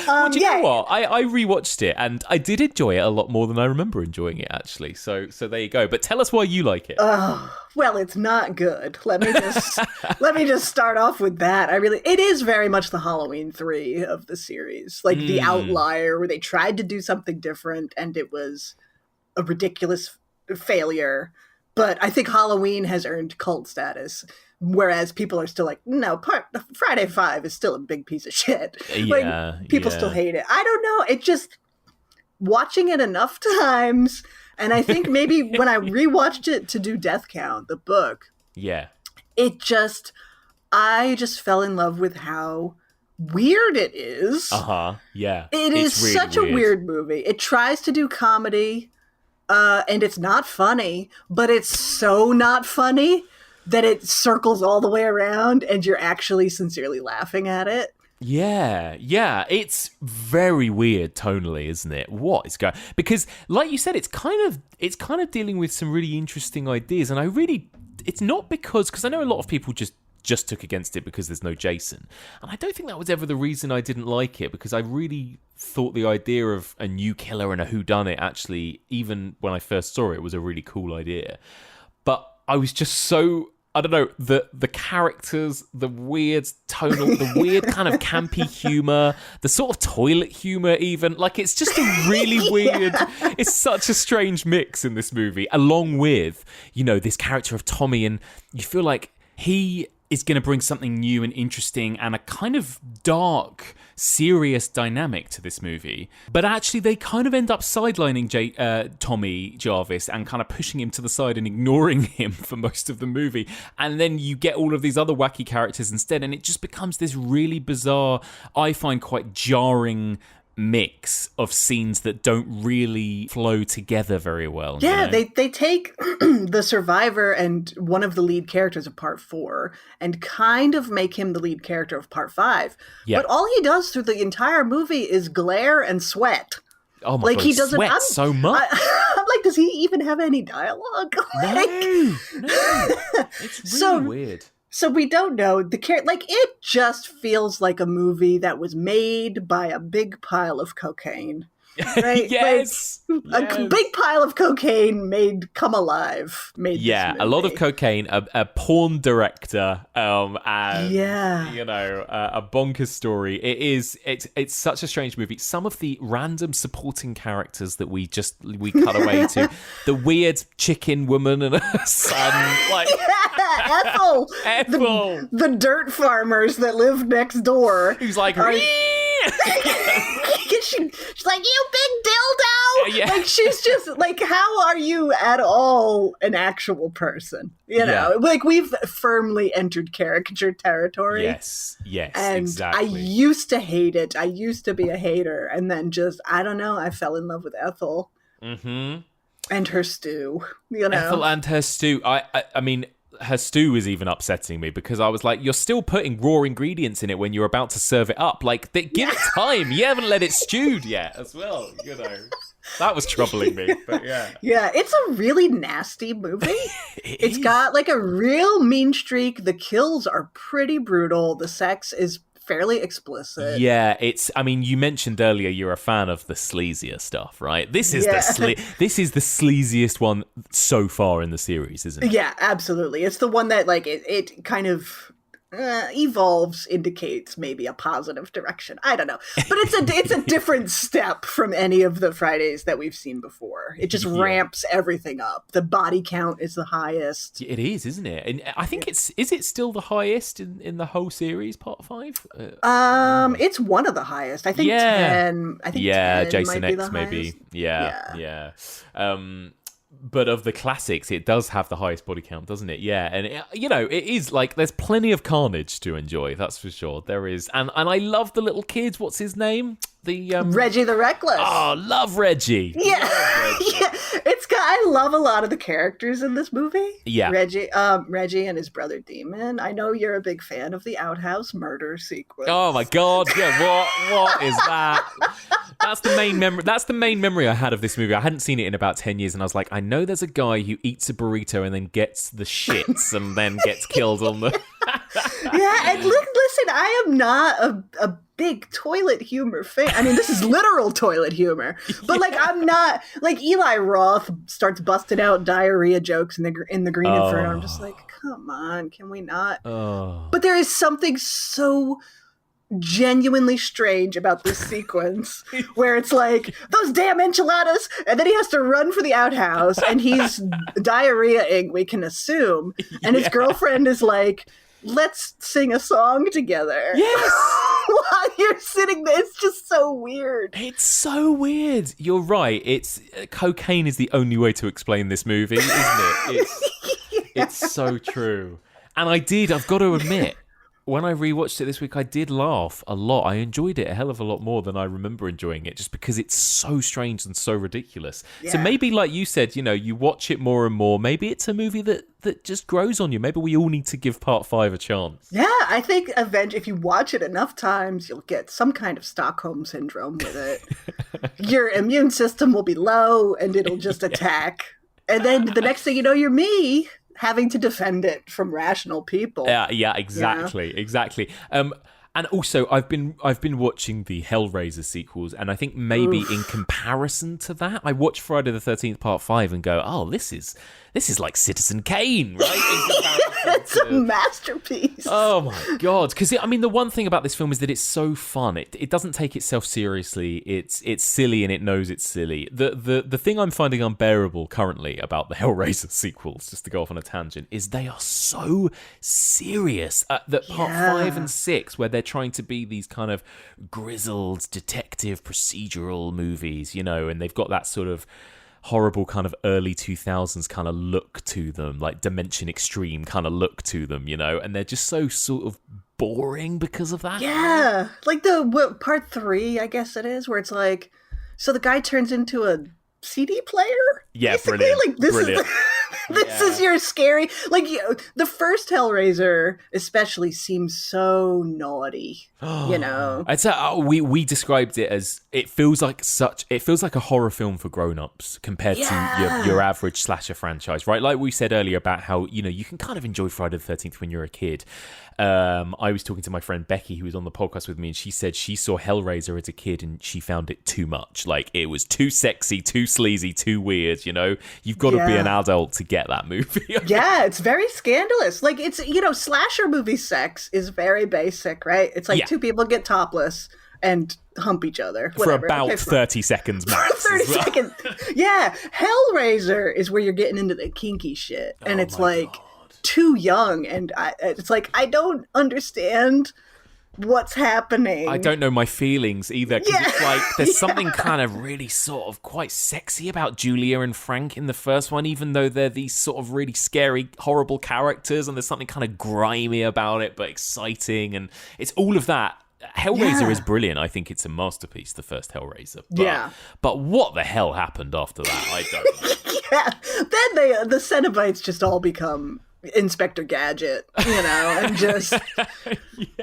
Well, do you know what? I rewatched it and I did enjoy it a lot more than I remember enjoying it, actually. So there you go. But tell us why you like it. Well, it's not good. Let me just start off with that. It is very much the Halloween 3 of the series, like the outlier where they tried to do something different and it was a ridiculous failure. But I think Halloween has earned cult status, whereas people are still like, no, Friday 5 is still a big piece of shit. People still hate it. I don't know. It just, watching it enough times, and I think maybe when I rewatched it to do Death Count, the book, I just fell in love with how weird it is. Yeah. It is really such a weird movie. It tries to do comedy, and it's not funny, but it's so not funny that it circles all the way around and you're actually sincerely laughing at it. Yeah, it's very weird tonally, isn't it? What is going? Because, like you said, it's kind of dealing with some really interesting ideas, and it's not because I know a lot of people just took against it because there's no Jason, and I don't think that was ever the reason I didn't like it, because I really thought the idea of a new killer and a whodunit, actually, even when I first saw it, was a really cool idea. But I was just so, I don't know, the characters, the weird tonal, the weird kind of campy humor, the sort of toilet humor even. Like, it's just a really weird, it's such a strange mix in this movie, along with, this character of Tommy, and you feel like he is going to bring something new and interesting and a kind of dark, serious dynamic to this movie. But actually, they kind of end up sidelining Tommy Jarvis and kind of pushing him to the side and ignoring him for most of the movie. And then you get all of these other wacky characters instead, and it just becomes this really bizarre, I find quite jarring mix of scenes that don't really flow together very well. Yeah, they take the survivor and one of the lead characters of part 4 and kind of make him the lead character of part 5. Yeah. But all he does through the entire movie is glare and sweat. Oh my God, he doesn't sweats so much. I'm like, does he even have any dialogue? No. It's really weird. So we don't know it just feels like a movie that was made by a big pile of cocaine. Right? Yes. A big pile of cocaine come alive. A lot of cocaine, a porn director, and a bonkers story. It's such a strange movie. Some of the random supporting characters that we cut away to, the weird chicken woman and her son, like Ethel, the dirt farmers that live next door, who's like. She's like, you big dildo! Yeah. Like, she's just like, how are you at all an actual person? Like, we've firmly entered caricature territory. Yes, and exactly. I used to hate it. I used to be a hater, and then I don't know, I fell in love with Ethel. Mm-hmm. And her stew, Ethel and her stew. I mean, her stew was even upsetting me because I was like, you're still putting raw ingredients in it when you're about to serve it up. Like, give it time. You haven't let it stewed yet as well, That was troubling me, but yeah. Yeah, it's a really nasty movie. It's got like a real mean streak. The kills are pretty brutal. The sex is fairly explicit. Yeah, you mentioned earlier you're a fan of the sleazier stuff, right? This is this is the sleaziest one so far in the series, isn't it? Yeah, absolutely. It's the one that it kind of evolves indicates maybe a positive direction. I don't know, but it's a different step from any of the Fridays that we've seen before. It just ramps everything up. The body count is the highest. It is, isn't it? And I think is it still the highest in the whole series, part 5? It's one of the highest. I think 10. I think 10 Jason might be X the maybe. highest. Yeah. But of the classics, it does have the highest body count, doesn't it? Yeah, and it is like there's plenty of carnage to enjoy. That's for sure. There is, and I love the little kid. What's his name? The Reggie the Reckless. Oh, love Reggie. Yeah, yeah. I love a lot of the characters in this movie. Yeah, Reggie and his brother Demon. I know you're a big fan of the outhouse murder sequence. Oh my god! Yeah, what is that? That's the main memory. That's the main memory I had of this movie. I hadn't seen it in about 10 years, and I was like, I know there's a guy who eats a burrito and then gets the shits and then gets killed on the. Yeah, and listen, I am not a big toilet humor fan. I mean, this is literal toilet humor, but like I'm not like Eli Roth starts busting out diarrhea jokes in the Green Inferno. I'm just like, come on, can we not? But there is something so genuinely strange about this sequence where it's like those damn enchiladas, and then he has to run for the outhouse and he's diarrheaing, we can assume, and his girlfriend is like, let's sing a song together. Yes. While you're sitting there, it's just so weird. It's so weird. You're right. It's cocaine is the only way to explain this movie, isn't it? It's so true. And I've got to admit, when I rewatched it this week, I did laugh a lot. I enjoyed it a hell of a lot more than I remember enjoying it, just because it's so strange and so ridiculous. Yeah. So maybe, like you said, you watch it more and more. Maybe it's a movie that just grows on you. Maybe we all need to give part 5 a chance. Yeah, I think if you watch it enough times, you'll get some kind of Stockholm syndrome with it. Your immune system will be low and it'll just attack. And then the next thing you know, you're me, having to defend it from rational people. Yeah, exactly. And also, I've been watching the Hellraiser sequels, and I think maybe in comparison to that, I watch Friday the 13th Part 5 and go, oh, this is like Citizen Kane, right? It's a masterpiece. Oh my god! Because the one thing about this film is that it's so fun. It doesn't take itself seriously. It's silly and it knows it's silly. The thing I'm finding unbearable currently about the Hellraiser sequels, just to go off on a tangent, is they are so serious. That Part 5 and 6, where they're trying to be these kind of grizzled detective procedural movies, and they've got that sort of horrible kind of early 2000s kind of look to them, like Dimension Extreme kind of look to them, and they're just so sort of boring because of that. Yeah, like part 3, I guess it is, where it's like, so the guy turns into a CD player? Yeah, basically. brilliant. Like, this is your scary, like, the first Hellraiser especially seems so naughty, I'd say we described it as it feels like a horror film for grown-ups compared to your average slasher franchise, right? Like we said earlier about how you can kind of enjoy Friday the 13th when you're a kid. I was talking to my friend Becky, who was on the podcast with me, and she said she saw Hellraiser as a kid and she found it too much. Like, it was too sexy, too sleazy, too weird, You've got to be an adult to get that movie. Yeah, it's very scandalous. Like, it's, slasher movie sex is very basic, right? It's like two people get topless and hump each other. Whatever. For about 30 seconds max. 30 seconds. Yeah. Hellraiser is where you're getting into the kinky shit. And it's like... God. Too young, and it's like I don't understand what's happening. I don't know my feelings either, because it's like there's something kind of really sort of quite sexy about Julia and Frank in the first one, even though they're these sort of really scary, horrible characters, and there's something kind of grimy about it, but exciting, and it's all of that. Hellraiser is brilliant. I think it's a masterpiece, the first Hellraiser. But what the hell happened after that? I don't know. Then the Cenobites just all become Inspector Gadget, and just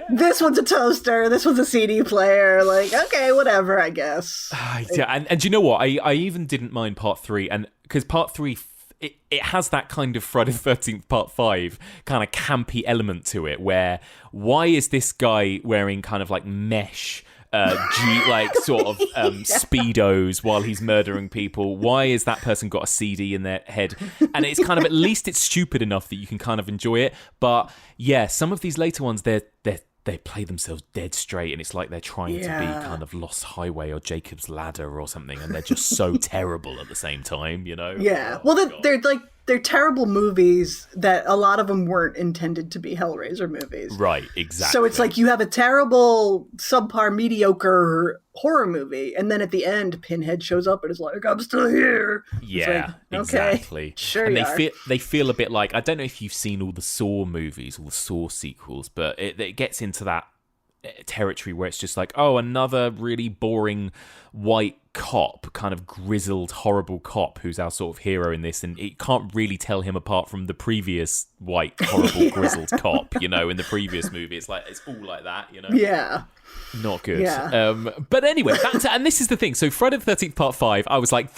this one's a toaster, this one's a CD player, like, okay, whatever, I guess. And you know what, I even didn't mind part 3, and because part 3 it has that kind of Friday the 13th Part 5 kind of campy element to it, where why is this guy wearing kind of like mesh sort of speedos while he's murdering people? Why has that person got a CD in their head? And it's kind of, at least it's stupid enough that you can kind of enjoy it. But yeah, some of these later ones, they play themselves dead straight, and it's like they're trying to be kind of Lost Highway or Jacob's Ladder or something, and they're just so terrible at the same time, you know? Yeah. Well, they're terrible movies that a lot of them weren't intended to be Hellraiser movies. Right, exactly. So it's like you have a terrible, subpar, mediocre horror movie, and then at the end, Pinhead shows up and is like, "I'm still here." Yeah, like, exactly. Okay, sure. And they feel a bit like, I don't know if you've seen all the Saw movies, all the Saw sequels, but it gets into that territory where it's just like, oh, another really boring white cop, kind of grizzled, horrible cop who's our sort of hero in this, and it can't really tell him apart from the previous white, horrible, grizzled cop, you know, in the previous movie. It's like, it's all like that, you know? Yeah. Not good. Yeah. But anyway, and this is the thing. So Friday the 13th Part 5, I was like,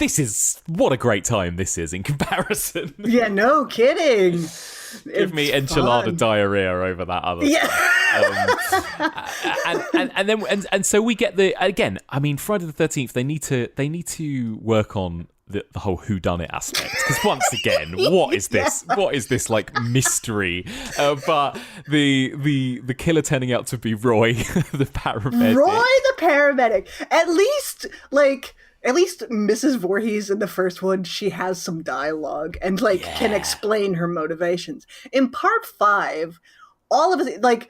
what a great time this is in comparison. Yeah, no kidding. Give me enchilada fun. Diarrhea over that other stuff. And so we get again, I mean, Friday the 13th, they need to work on the whole whodunit aspect, because once again, what is this? What is this like mystery? But the killer turning out to be Roy, the paramedic. Roy the paramedic. At least Mrs. Voorhees in the first one, she has some dialogue and can explain her motivations. In part 5, all of it, like,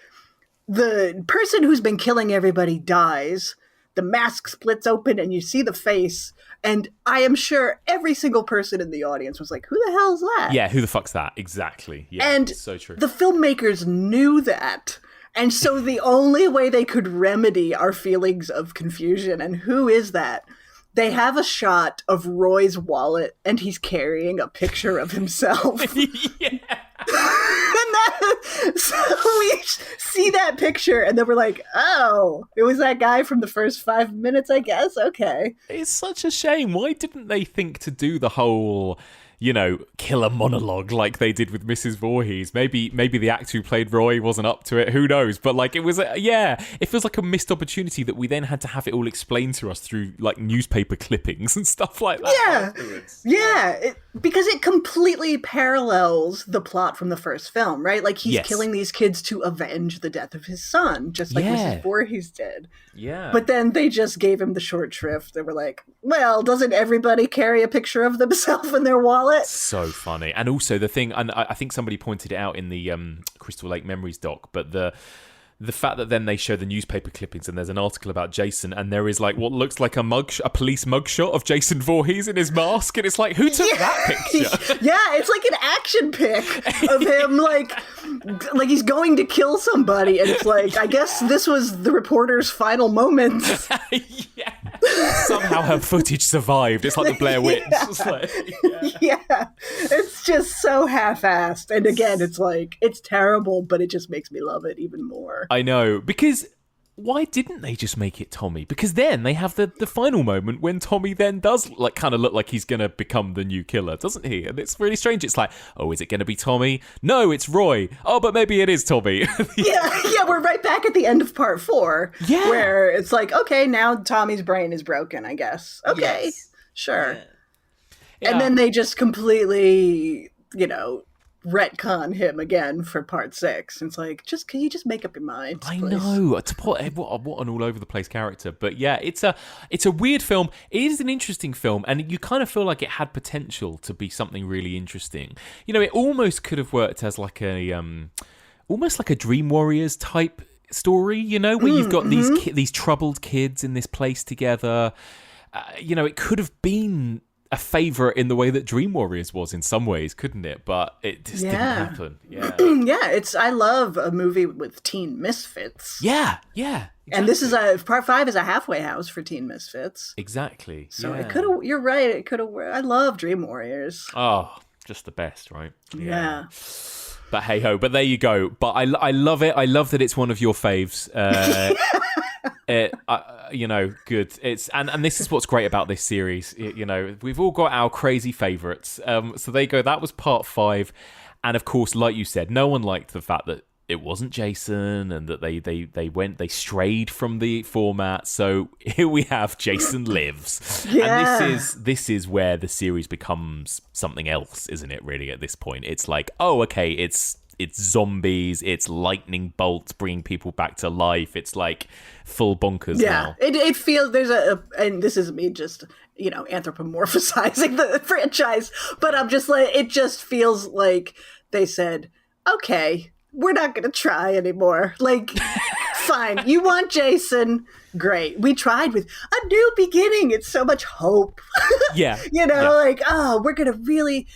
the person who's been killing everybody dies. The mask splits open and you see the face. And I am sure every single person in the audience was like, who the hell's that? Yeah, who the fuck's that? Exactly. Yeah, and so true. The filmmakers knew that. And so the only way they could remedy our feelings of confusion and who is that? They have a shot of Roy's wallet and he's carrying a picture of himself. Yeah. So we see that picture and then we're like, oh, it was that guy from the first 5 minutes, I guess. Okay. It's such a shame. Why didn't they think to do the whole, you know, killer monologue like they did with Mrs. Voorhees? Maybe the actor who played Roy wasn't up to it. Who knows? But like, it was, it feels like a missed opportunity that we then had to have it all explained to us through like newspaper clippings and stuff like that. Yeah. Afterwards. Yeah. Because it completely parallels the plot from the first film, right? Like he's killing these kids to avenge the death of his son, just like Mrs. Voorhees did. Yeah. But then they just gave him the short shrift. They were like, well, doesn't everybody carry a picture of themselves in their wallet? So funny. And also the thing, and I think somebody pointed it out in the Crystal Lake Memories doc, but the fact that then they show the newspaper clippings and there's an article about Jason and there is like what looks like a police mugshot of Jason Voorhees in his mask, and it's like, who took that picture? Yeah, it's like an action pic of him like he's going to kill somebody, and it's like, I guess this was the reporter's final moments. Yeah. Somehow her footage survived. It's like the Blair Witch. Yeah. It's just so half-assed. And again, it's like, it's terrible, but it just makes me love it even more. I know, because why didn't they just make it Tommy? Because then they have the final moment when Tommy then does like kind of look like he's going to become the new killer, doesn't he? And it's really strange. It's like, oh, is it going to be Tommy? No, it's Roy. Oh, but maybe it is Tommy. Yeah, we're right back at the end of part 4. Yeah. Where it's like, okay, now Tommy's brain is broken, I guess. Okay, sure. Yeah. And then they just completely, retcon him again for part 6. It's like, can you just make up your mind? I know. What an all over the place character. But yeah, it's a weird film. It is an interesting film, and you kind of feel like it had potential to be something really interesting. It almost could have worked as like almost like a Dream Warriors type story, where you've got these troubled kids in this place together. It could have been a favourite in the way that Dream Warriors was in some ways, couldn't it? But it just didn't happen. Yeah. Yeah, I love a movie with teen misfits. Yeah. Exactly. And this is part 5 is a halfway house for teen misfits. Exactly. So it could have, you're right, it could have, I love Dream Warriors. Oh, just the best, right? Yeah. But hey ho, but there you go. But I love it. I love that it's one of your faves. Good. It's and this is what's great about this series. We've all got our crazy favorites. So there you go. That was part 5, and of course, like you said, no one liked the fact that it wasn't Jason, and that they strayed from the format. So here we have Jason Lives. Yeah. And this is where the series becomes something else, isn't it, really, at this point? It's like, oh, okay, it's zombies, it's lightning bolts bringing people back to life. It's like full bonkers now. It feels there's and this is me just, anthropomorphizing the franchise, but I'm just like, it just feels like they said, okay, we're not going to try anymore. Like, fine, you want Jason, great. We tried with A New Beginning. It's so much hope. Yeah. Like, oh, we're going to really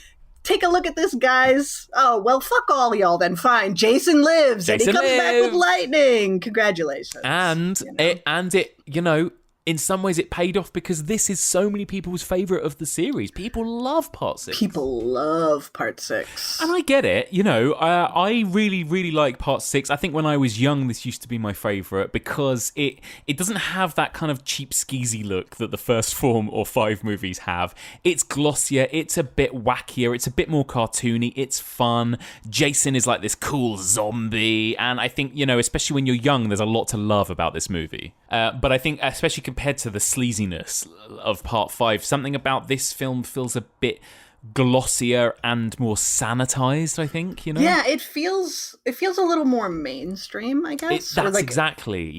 take a look at this, guys. Oh, well, fuck all y'all then. Fine. Jason lives. And he comes back with lightning. Congratulations. And it in some ways it paid off, because this is so many people's favorite of the series. People love part 6. People love part 6. And I get it. I really, really like part 6. I think when I was young, this used to be my favorite, because it doesn't have that kind of cheap, skeezy look that the first 4 or 5 movies have. It's glossier. It's a bit wackier. It's a bit more cartoony. It's fun. Jason is like this cool zombie. And I think, especially when you're young, there's a lot to love about this movie. But I think, especially compared to the sleaziness of part 5, something about this film feels a bit glossier and more sanitized, I think, Yeah, it feels a little more mainstream, I guess. That is exactly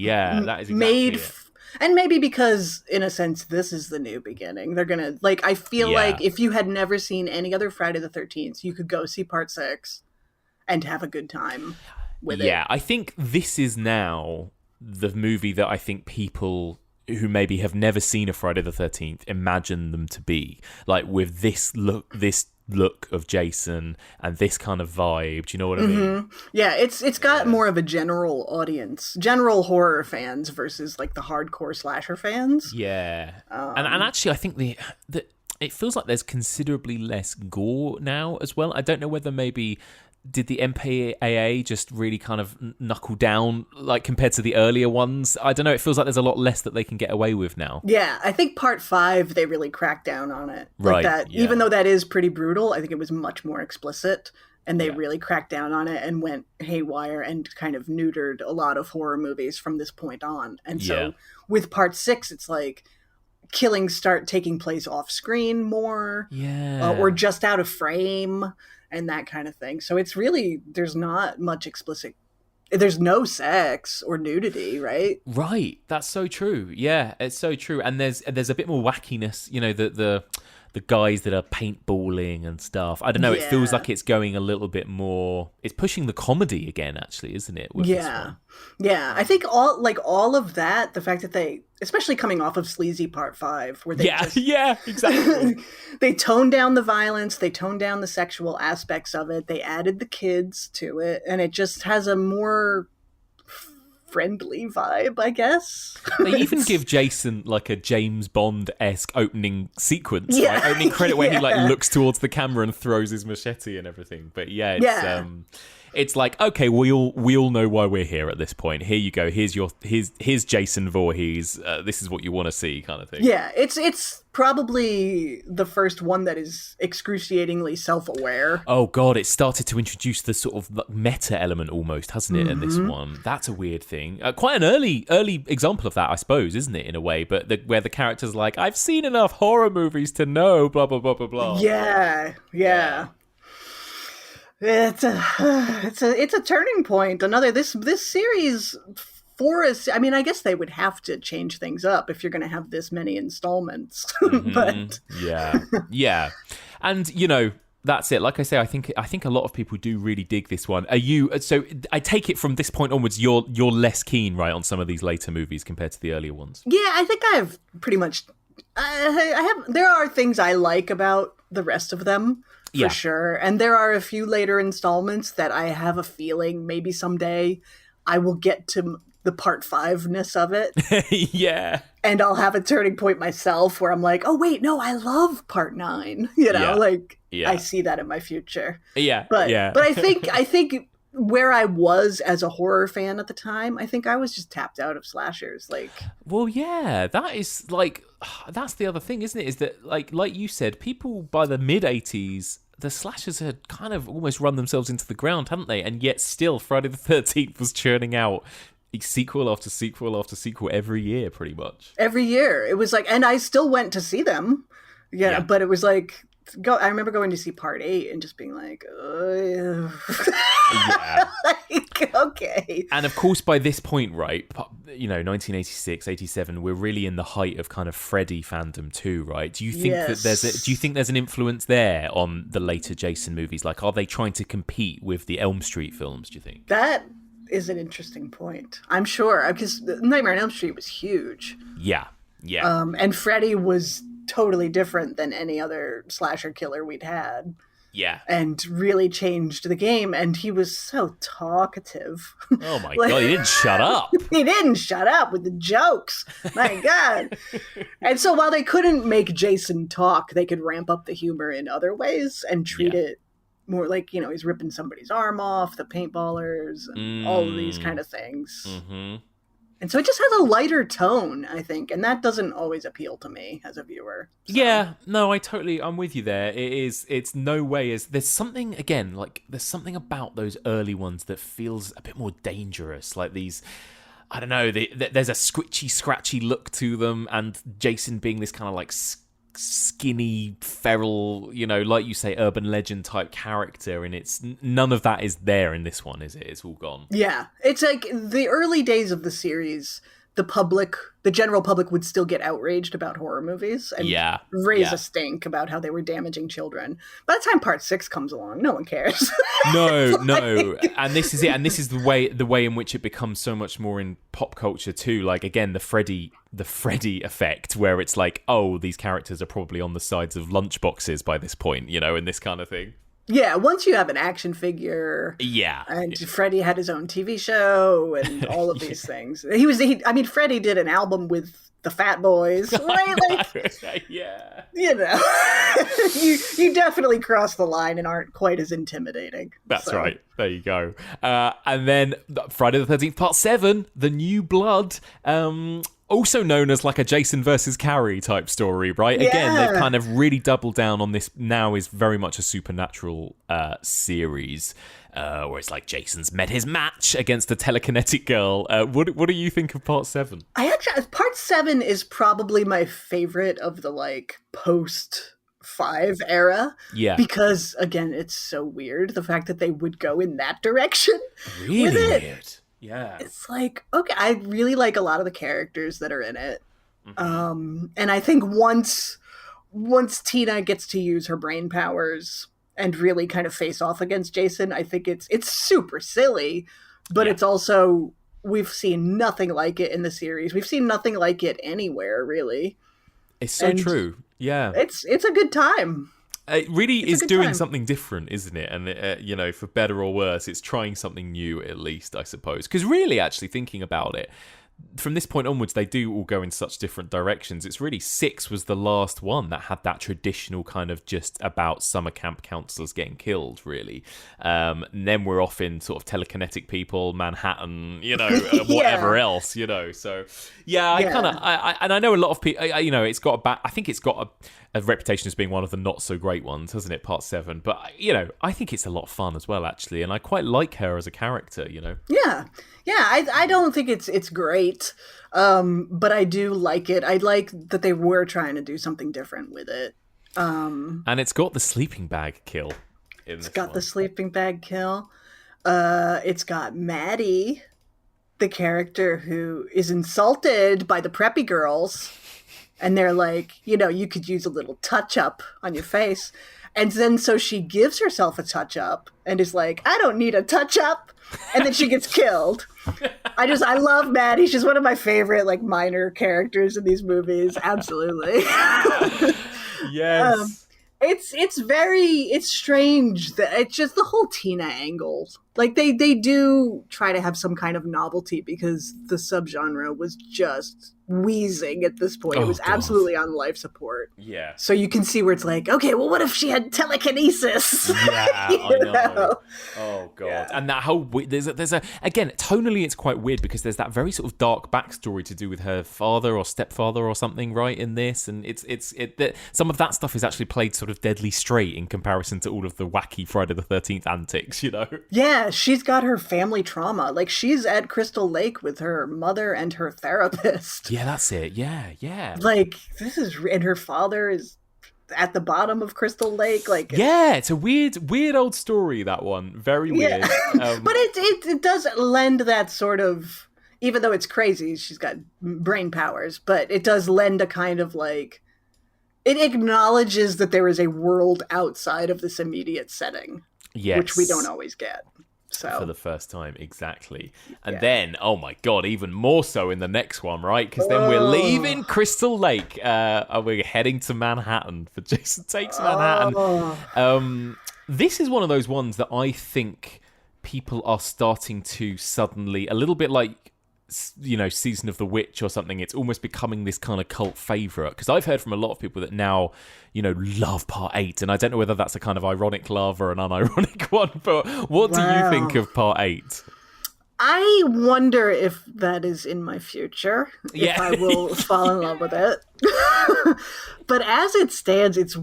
made it. And maybe because, in a sense, this is the new beginning. They're gonna, I feel like if you had never seen any other Friday the 13th, you could go see part 6 and have a good time with it. Yeah, I think this is now the movie that I think people who maybe have never seen a Friday the 13th imagine them to be, like, with this look of Jason and this kind of vibe. Do you know what I mean? Yeah, it's got more of a general audience, general horror fans versus like the hardcore slasher fans. Yeah, and actually I think the it feels like there's considerably less gore now as well. I don't know whether maybe did the MPAA just really kind of knuckle down, like, compared to the earlier ones? I don't know. It feels like there's a lot less that they can get away with now. Yeah, I think part 5, they really cracked down on it. Right. That, yeah. Even though that is pretty brutal, I think it was much more explicit. And they really cracked down on it and went haywire and kind of neutered a lot of horror movies from this point on. And so with part 6, it's like killings start taking place off screen more. Yeah. Or just out of frame. And that kind of thing. So it's really, there's not much explicit, there's no sex or nudity, right? Right. That's so true. Yeah, it's so true. And there's a bit more wackiness, the guys that are paintballing and stuff. I don't know, it feels like it's going a little bit more, it's pushing the comedy again, actually, isn't it? With this one? Yeah. I think all of that, the fact that they, especially coming off of Sleazy Part 5, where they exactly. they toned down the violence, they toned down the sexual aspects of it, they added the kids to it, and it just has a more friendly vibe, I guess. They even give Jason like a James Bond-esque opening sequence, right? Opening credit where he like looks towards the camera and throws his machete and everything. But it's like, okay, we all know why we're here at this point. Here you go. Here's Jason Voorhees. This is what you want to see, kind of thing. Yeah, it's probably the first one that is excruciatingly self-aware. Oh god, it started to introduce the sort of meta element almost, hasn't it? In this one, that's a weird thing. Quite an early example of that, I suppose, isn't it? In a way, but where the character's like, I've seen enough horror movies to know, blah blah blah blah blah. Yeah. It's a turning point. This series for us. I mean, I guess they would have to change things up if you're going to have this many installments. But yeah, and that's it. Like I say, I think a lot of people do really dig this one. Are you? So I take it from this point onwards, you're less keen, right, on some of these later movies compared to the earlier ones. Yeah, I think I've pretty much. I have. There are things I like about the rest of them. For sure. And there are a few later installments that I have a feeling maybe someday I will get to the part 5-ness of it. Yeah. And I'll have a turning point myself where I'm like, oh, wait, no, I love part 9. I see that in my future. Yeah. But I think where I was as a horror fan at the time, I think I was just tapped out of slashers. Well, yeah, that is like, that's the other thing, isn't it? Is that like you said, people by the mid 80s the slashers had kind of almost run themselves into the ground, hadn't they? And yet still Friday the 13th was churning out sequel after sequel after sequel every year, pretty much. Every year. It was like, and I still went to see them. Yeah. But it was like, I remember going to see Part 8 and just being like, yeah. Like, okay. And of course, by this point, right, 1986, 87, we're really in the height of kind of Freddy fandom too, right? Do you think that there's an influence there on the later Jason movies? Like, are they trying to compete with the Elm Street films, do you think? That is an interesting point. I'm sure, because Nightmare on Elm Street was huge. Yeah. And Freddy was totally different than any other slasher killer we'd had. Yeah. And really changed the game. And he was so talkative. Oh my God, he didn't shut up. He didn't shut up with the jokes. My God. And so while they couldn't make Jason talk, they could ramp up the humor in other ways and treat it more like, he's ripping somebody's arm off, the paintballers, and all of these kind of things. Mm-hmm. And so it just has a lighter tone, I think, and that doesn't always appeal to me as a viewer. So. Yeah, no, I'm with you there. It's no way there's something, again, like, there's something about those early ones that feels a bit more dangerous, like these, I don't know, there's a squitchy, scratchy look to them, and Jason being this kind of like skinny, feral, like you say, urban legend type character, and it's none of that is there in this one, is it? It's all gone. Yeah, it's like the early days of the series, the general public would still get outraged about horror movies and raise a stink about how they were damaging children. By the time Part 6 comes along, no one cares. No. And this is it. And this is the way in which it becomes so much more in pop culture too. Like, again, the Freddy effect, where it's like, oh, these characters are probably on the sides of lunchboxes by this point, and this kind of thing. Yeah, once you have an action figure, and Freddy had his own TV show, and all of these things. Freddy did an album with the Fat Boys, right? Like, yeah, you definitely cross the line and aren't quite as intimidating. That's right. There you go. And then Friday the 13th, Part 7, The New Blood. Also known as like a Jason versus Carrie type story, right? Yeah. Again, they've kind of really doubled down on this. Now is very much a supernatural series, where it's like Jason's met his match against a telekinetic girl. What do you think of Part 7? Part 7 is probably my favorite of the like post 5 era. Yeah. Because again, it's so weird the fact that they would go in that direction. Really weird. Yeah. It's like, okay, I really like a lot of the characters that are in it. Mm-hmm. And I think once Tina gets to use her brain powers and really kind of face off against Jason, I think it's super silly, but it's also, we've seen nothing like it in the series. We've seen nothing like it anywhere, really. It's so true. Yeah. It's a good time. It really is doing something different, isn't it? And, for better or worse, it's trying something new, at least, I suppose. Because really, actually, thinking about it, from this point onwards, they do all go in such different directions. It's really 6 was the last one that had that traditional kind of just about summer camp counselors getting killed, really. And then we're off in sort of telekinetic people, Manhattan, whatever else, So, I know a lot of people, it's got I think it's got a reputation as being one of the not so great ones, hasn't it? Part 7. But, I think it's a lot of fun as well, actually. And I quite like her as a character, Yeah. Yeah, I don't think it's great, but I do like it. I like that they were trying to do something different with it. And it's got the sleeping bag kill. It's got the sleeping bag kill. It's got Maddie, the character who is insulted by the preppy girls. And they're like, you could use a little touch-up on your face. And then so she gives herself a touch-up and is like, I don't need a touch-up. And then she gets killed. I love Maddie. She's one of my favorite, like, minor characters in these movies. Absolutely. Yes. It's strange that it's just the whole Tina angle. Like they do try to have some kind of novelty because the subgenre was just wheezing at this point. It was absolutely on life support. Yeah. So you can see where it's like, okay, well, what if she had telekinesis? Yeah, I know. Oh god. Yeah. And that whole there's a again, tonally it's quite weird because there's that very sort of dark backstory to do with her father or stepfather or something, right, in this, and some of that stuff is actually played sort of deadly straight in comparison to all of the wacky Friday the 13th antics, you know. Yeah, she's got her family trauma. Like she's at Crystal Lake with her mother and her therapist. Yeah, that's it. Yeah. Like and her father is at the bottom of Crystal Lake. Like yeah, it's a weird old story, that one. Very weird. Yeah. But it does lend that sort of, even though it's crazy, she's got brain powers, but it does lend a kind of like, it acknowledges that there is a world outside of this immediate setting. Yes. Which we don't always get. So for the first time, exactly. And then, oh my god, even more so in the next one, right? Because then we're leaving Crystal Lake. We're heading to Manhattan for Jason Takes Manhattan. This is one of those ones that I think people are starting to suddenly, a little bit like, you know, Season of the Witch or something, it's almost becoming this kind of cult favourite. Because I've heard from a lot of people that now, you know, love Part 8. And I don't know whether that's a kind of ironic love or an unironic one, but what do you think of Part 8? I wonder if that is in my future, if I will fall in love with it. But as it stands, it's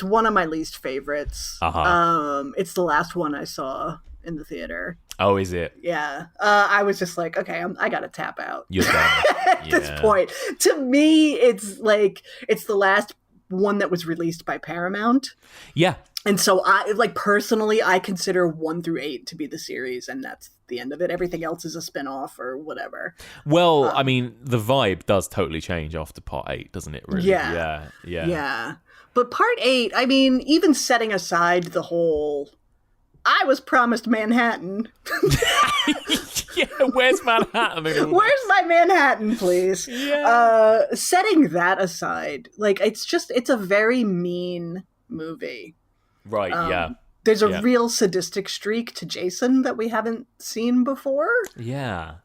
one of my least favorites. It's the last one I saw in the theater. Oh, is it? Yeah. I was just like, okay, I gotta tap out. You're done. At this point. To me, it's like, it's the last one that was released by Paramount. Yeah. And so personally, I consider 1 through 8 to be the series, and that's the end of it. Everything else is a spin-off or whatever. Well, I mean, the vibe does totally change after Part 8, doesn't it, really? Yeah. But Part 8, I mean, even setting aside the whole, I was promised Manhattan. Yeah, where's Manhattan? Where's my Manhattan, please? Yeah. Setting that aside, like, it's a very mean movie. Right, yeah. There's a real sadistic streak to Jason that we haven't seen before. Yeah,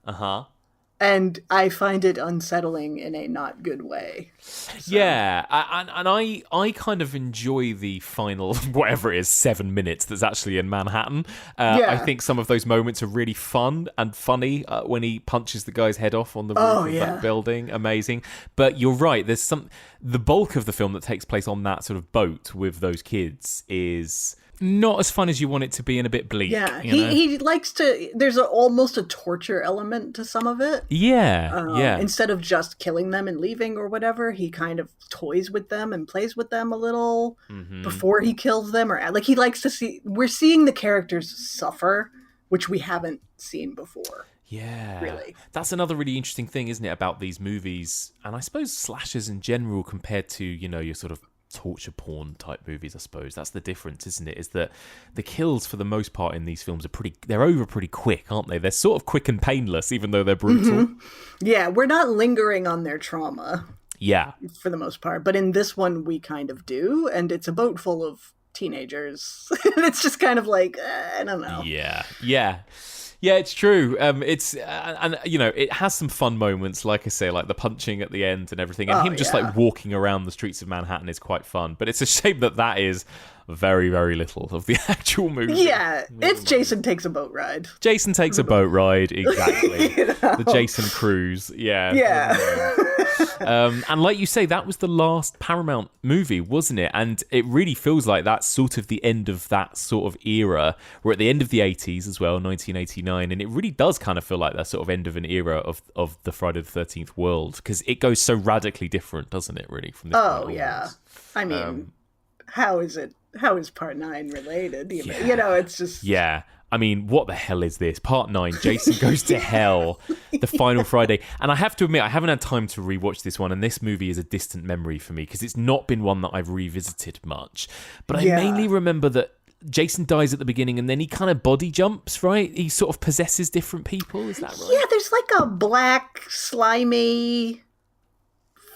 And I find it unsettling in a not good way. So. Yeah, and I kind of enjoy the final, whatever it is, 7 minutes that's actually in Manhattan. I think some of those moments are really fun and funny when he punches the guy's head off on the roof of that building. Amazing. But you're right, there's the bulk of the film that takes place on that sort of boat with those kids is not as fun as you want it to be and a bit bleak. Yeah, he likes to, there's almost a torture element to some of it. Yeah. Instead of just killing them and leaving or whatever, he kind of toys with them and plays with them a little before he kills them. Or like, he likes to see, we're seeing the characters suffer, which we haven't seen before. Yeah. Really. That's another really interesting thing, isn't it, about these movies, and I suppose slashers in general compared to, you know, your sort of torture porn type movies. I suppose that's the difference, isn't it? Is that the kills for the most part in these films they're over pretty quick, aren't they? They're sort of quick and painless, even though they're brutal. Yeah, we're not lingering on their trauma. Yeah, for the most part, but in this one we kind of do, and it's a boat full of teenagers. It's just kind of like I don't know. Yeah, it's true. It's and you know, it has some fun moments, like I say, like the punching at the end and everything, and him just like walking around the streets of Manhattan is quite fun. But it's a shame that is very, very little of the actual movie. Yeah, it's Jason Takes a Boat Ride. Jason Takes a Boat Ride, exactly. The Jason Cruise, yeah. And like you say, that was the last Paramount movie, wasn't it? And it really feels like that's sort of the end of that sort of era. We're at the end of the 80s as well, 1989, and it really does kind of feel like that sort of end of an era of the Friday the 13th world, because it goes so radically different, doesn't it, really, from this point onwards. I mean, how is Part 9 related? You know, it's just... Yeah. I mean, what the hell is this? Part 9, Jason Goes to Hell, the final Friday. And I have to admit, I haven't had time to rewatch this one, and this movie is a distant memory for me, because it's not been one that I've revisited much. But I mainly remember that Jason dies at the beginning, and then he kind of body jumps, right? He sort of possesses different people, is that right? Yeah, there's like a black, slimy,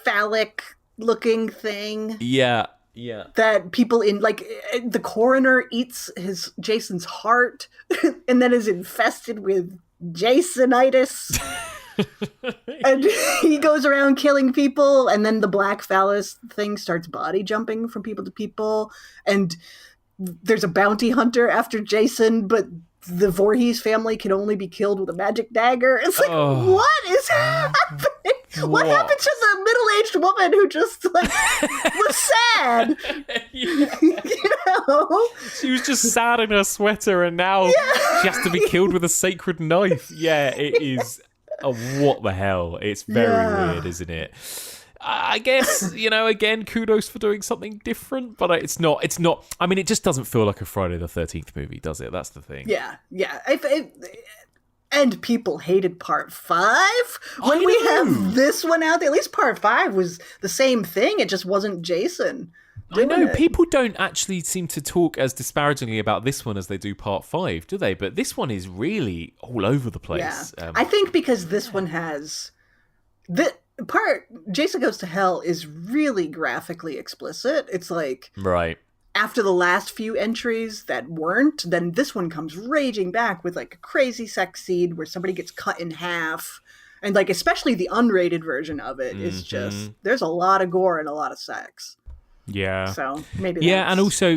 phallic-looking thing. Yeah. Yeah. That people in, like, the coroner eats Jason's heart and then is infested with Jasonitis. And he goes around killing people, and then the black phallus thing starts body jumping from people to people, and there's a bounty hunter after Jason, but the Voorhees family can only be killed with a magic dagger. It's like, what is happening? What happened to the middle-aged woman who just, like, was sad? You know? She was just sad in her sweater, and now she has to be killed with a sacred knife. Yeah, it is. Oh, what the hell? It's very weird, isn't it? I guess, again, kudos for doing something different, but it's not, I mean, it just doesn't feel like a Friday the 13th movie, does it? That's the thing. Yeah. And people hated part 5 when we have this one out there. At least part 5 was the same thing. It just wasn't Jason. I know, people don't actually seem to talk as disparagingly about this one as they do part 5, do they? But this one is really all over the place. Yeah. I think because this one has... Jason Goes to Hell is really graphically explicit. It's like... Right. After the last few entries that weren't, then this one comes raging back with, like, a crazy sex scene where somebody gets cut in half. And, like, especially the unrated version of it is just... There's a lot of gore and a lot of sex. Yeah. So maybe and also,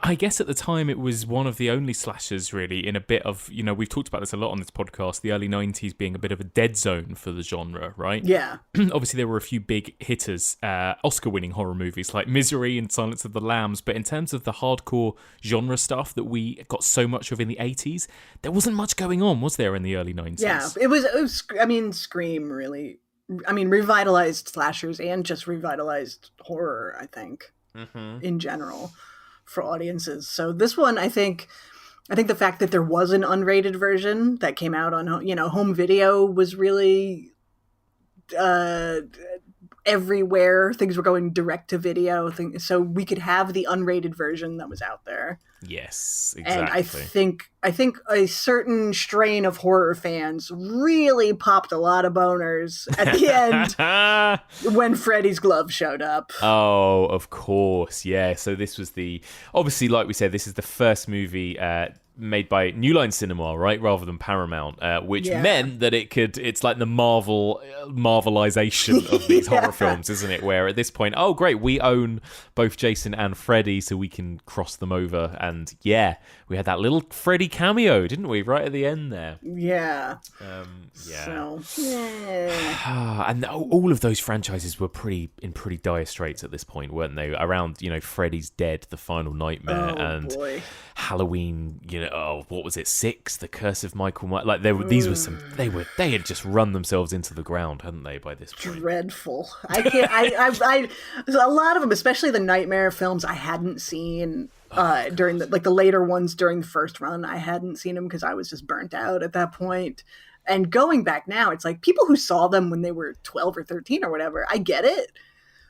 I guess at the time it was one of the only slashers really in a bit of, we've talked about this a lot on this podcast, the early 90s being a bit of a dead zone for the genre, right? Yeah. Obviously there were a few big hitters, Oscar-winning horror movies like Misery and Silence of the Lambs, but in terms of the hardcore genre stuff that we got so much of in the 80s, there wasn't much going on, was there, in the early 90s? Yeah, it was Scream really, revitalized slashers and just revitalized horror, I think. In general for audiences. So this one, I think the fact that there was an unrated version that came out on, home video was really everywhere. Things were going direct to video, so we could have the unrated version that was out there. Yes, exactly. And I think a certain strain of horror fans really popped a lot of boners at the end when Freddy's glove showed up. Oh, of course, yeah. So this was obviously, like we said, this is the first movie made by New Line Cinema, right, rather than Paramount, which meant that it's like the Marvelization of these horror films, isn't it? Where at this point, oh great, we own both Jason and Freddy, so we can cross them over. And we had that little Freddy cameo, didn't we, right at the end there? Yeah. So, and all of those franchises were in pretty dire straits at this point, weren't they? Around, Freddy's Dead, The Final Nightmare, boy. Halloween, what was it, 6, The Curse of Michael Myers. Like, they had just run themselves into the ground, hadn't they, by this point? Dreadful. I can't, a lot of them, especially the Nightmare films, I hadn't seen during the later ones during the first run. I hadn't seen them because I was just burnt out at that point. And going back now, it's like people who saw them when they were 12 or 13 or whatever, I get it.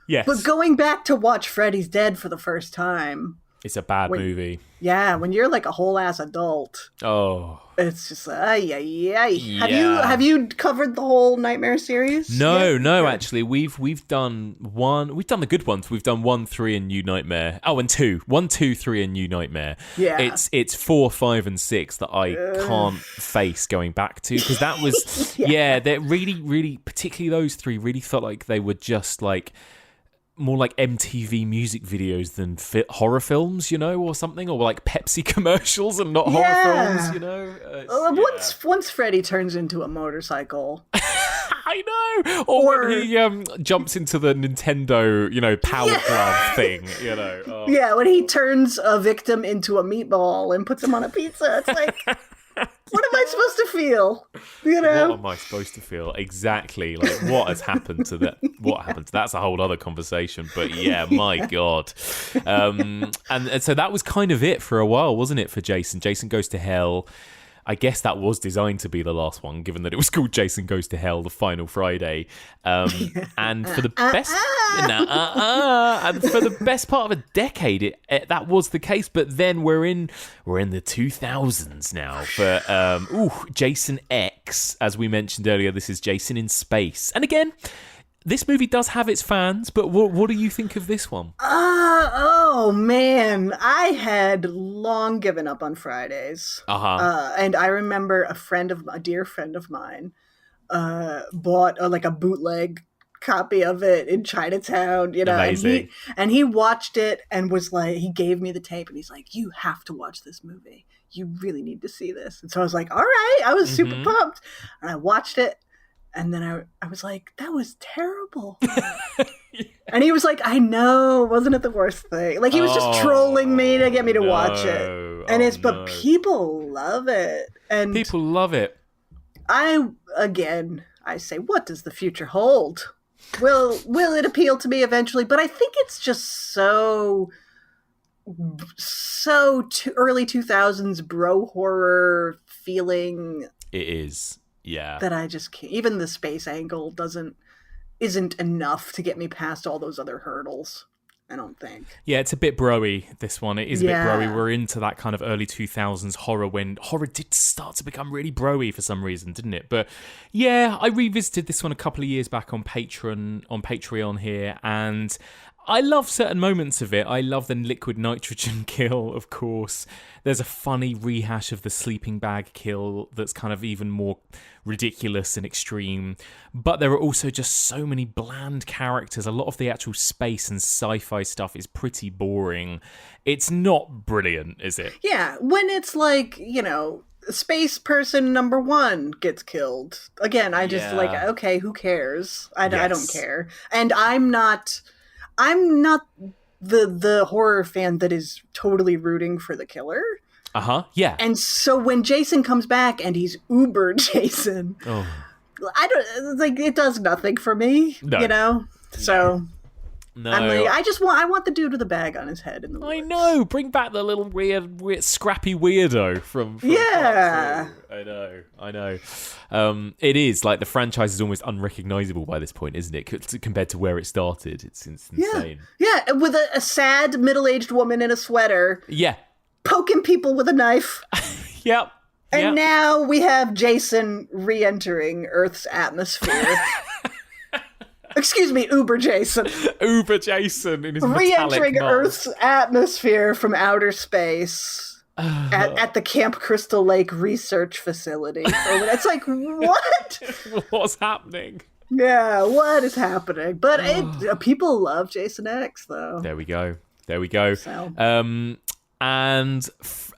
Yes. But going back to watch Freddy's Dead for the first time... It's a bad movie. Yeah, when you're like a whole ass adult. Oh. It's just Have you covered the whole Nightmare series? No, actually. We've done one. We've done the good ones. We've done 1, 3 and New Nightmare. Oh, and 2. 1, 2, 3 and New Nightmare. Yeah. It's 4, 5 and 6 that I can't face going back to, because that was they're really, really, particularly those 3 really felt like they were just like more like MTV music videos than horror films, or something, or like Pepsi commercials and not horror films, Once Freddy turns into a motorcycle. I know. Or when he jumps into the Nintendo, power glove thing, Oh. Yeah, when he turns a victim into a meatball and puts him on a pizza, it's like... What am I supposed to feel? What am I supposed to feel? Exactly. Like, what has happened to that? What happened? That's a whole other conversation. But my God. And so that was kind of it for a while, wasn't it, for Jason? Jason Goes to Hell. I guess that was designed to be the last one, given that it was called Jason Goes to Hell, the final Friday. And for the best, and for the best part of a decade, that was the case. But then we're in the 2000s now for Jason X, as we mentioned earlier. This is Jason in Space, and again, this movie does have its fans, but what do you think of this one? Oh man, I had long given up on Fridays. And I remember a dear friend of mine, bought like a bootleg copy of it in Chinatown, Amazing. and he watched it and was like, he gave me the tape and he's like, you have to watch this movie. You really need to see this. And so I was like, all right, I was super pumped. And I watched it. And then I was like, that was terrible. And he was like, I know, wasn't it the worst thing? Like, he was just trolling me to get me to watch it. And but people love it. And people love it. I say, what does the future hold? Will it appeal to me eventually? But I think it's just so early 2000s bro horror feeling. It is. Yeah. That I just can't. Even the space angle isn't enough to get me past all those other hurdles, I don't think. Yeah, it's a bit bro-y, this one. It is a bit bro-y. We're into that kind of early 2000s horror when horror did start to become really bro-y for some reason, didn't it? But yeah, I revisited this one a couple of years back on Patreon here, and I love certain moments of it. I love the liquid nitrogen kill, of course. There's a funny rehash of the sleeping bag kill that's kind of even more ridiculous and extreme. But there are also just so many bland characters. A lot of the actual space and sci-fi stuff is pretty boring. It's not brilliant, is it? Yeah, when it's like, space person number 1 gets killed. Again, I just like, okay, who cares? I don't care. And I'm not the horror fan that is totally rooting for the killer. Yeah. And so when Jason comes back and he's uber Jason, I don't like, it does nothing for me, So no. I'm like, I want the dude with a bag on his head in the woods. I know. Bring back the little weird scrappy weirdo from yeah. I know. It is like the franchise is almost unrecognizable by this point, isn't it? Compared to where it started, it's insane. Yeah, with a sad middle-aged woman in a sweater. Yeah, poking people with a knife. Yep. And now we have Jason re-entering Earth's atmosphere. Excuse me, Uber Jason. Uber Jason in his re-entering metallic Earth's atmosphere from outer space at the Camp Crystal Lake Research Facility. It's like, what? What's happening? Yeah, what is happening? But people love Jason X, though. There we go. So. And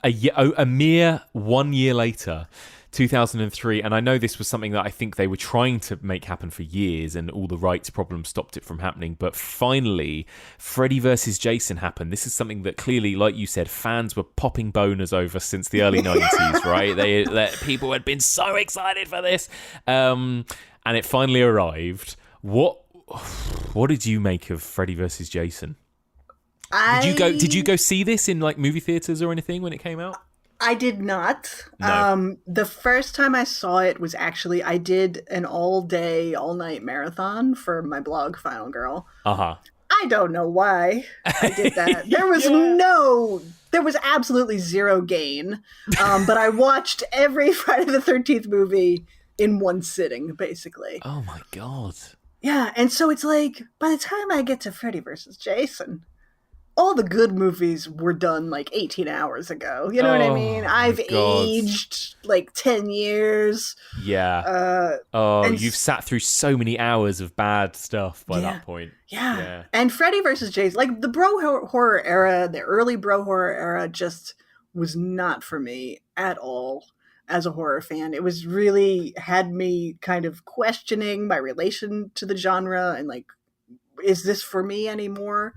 a mere 1 year later, 2003, and I know this was something that I think they were trying to make happen for years, and all the rights problems stopped it from happening, but finally, Freddy vs. Jason happened. This is something that clearly, like you said, fans were popping boners over since the early 90s, right? People had been so excited for this, and it finally arrived. What did you make of Freddy vs. Jason? Did you go see this in like movie theaters or anything when it came out? I did not. No. The first time I saw it was actually, I did an all-day, all-night marathon for my blog, Final Girl. I don't know why I did that. There was there was absolutely zero gain. But I watched every Friday the 13th movie in one sitting, basically. Oh my God. Yeah, and so it's like, by the time I get to Freddy vs. Jason, all the good movies were done like 18 hours ago. You know what I mean? I've aged like 10 years. Yeah. You've sat through so many hours of bad stuff by that point. Yeah. And Freddy vs. Jason, like the bro horror era, the early bro horror era just was not for me at all as a horror fan. It was really had me kind of questioning my relation to the genre and like, is this for me anymore?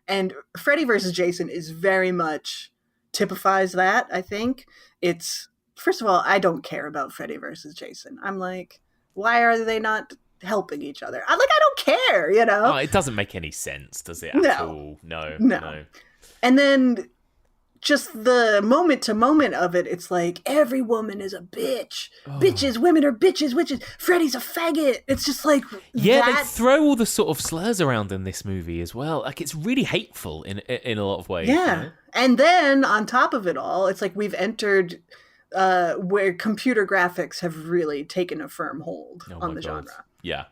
And Freddy vs. Jason is very much typifies that, I think. It's, first of all, I don't care about Freddy vs. Jason. I'm like, why are they not helping each other? I don't care, Oh, it doesn't make any sense, does it, at all? No. And then just the moment to moment of it, it's like, every woman is a bitch. Bitches, women are bitches, witches. Freddy's a faggot. It's just like, they throw all the sort of slurs around in this movie as well. Like, it's really hateful in a lot of ways. Yeah. And then on top of it all, it's like we've entered where computer graphics have really taken a firm hold on the genre. Yeah.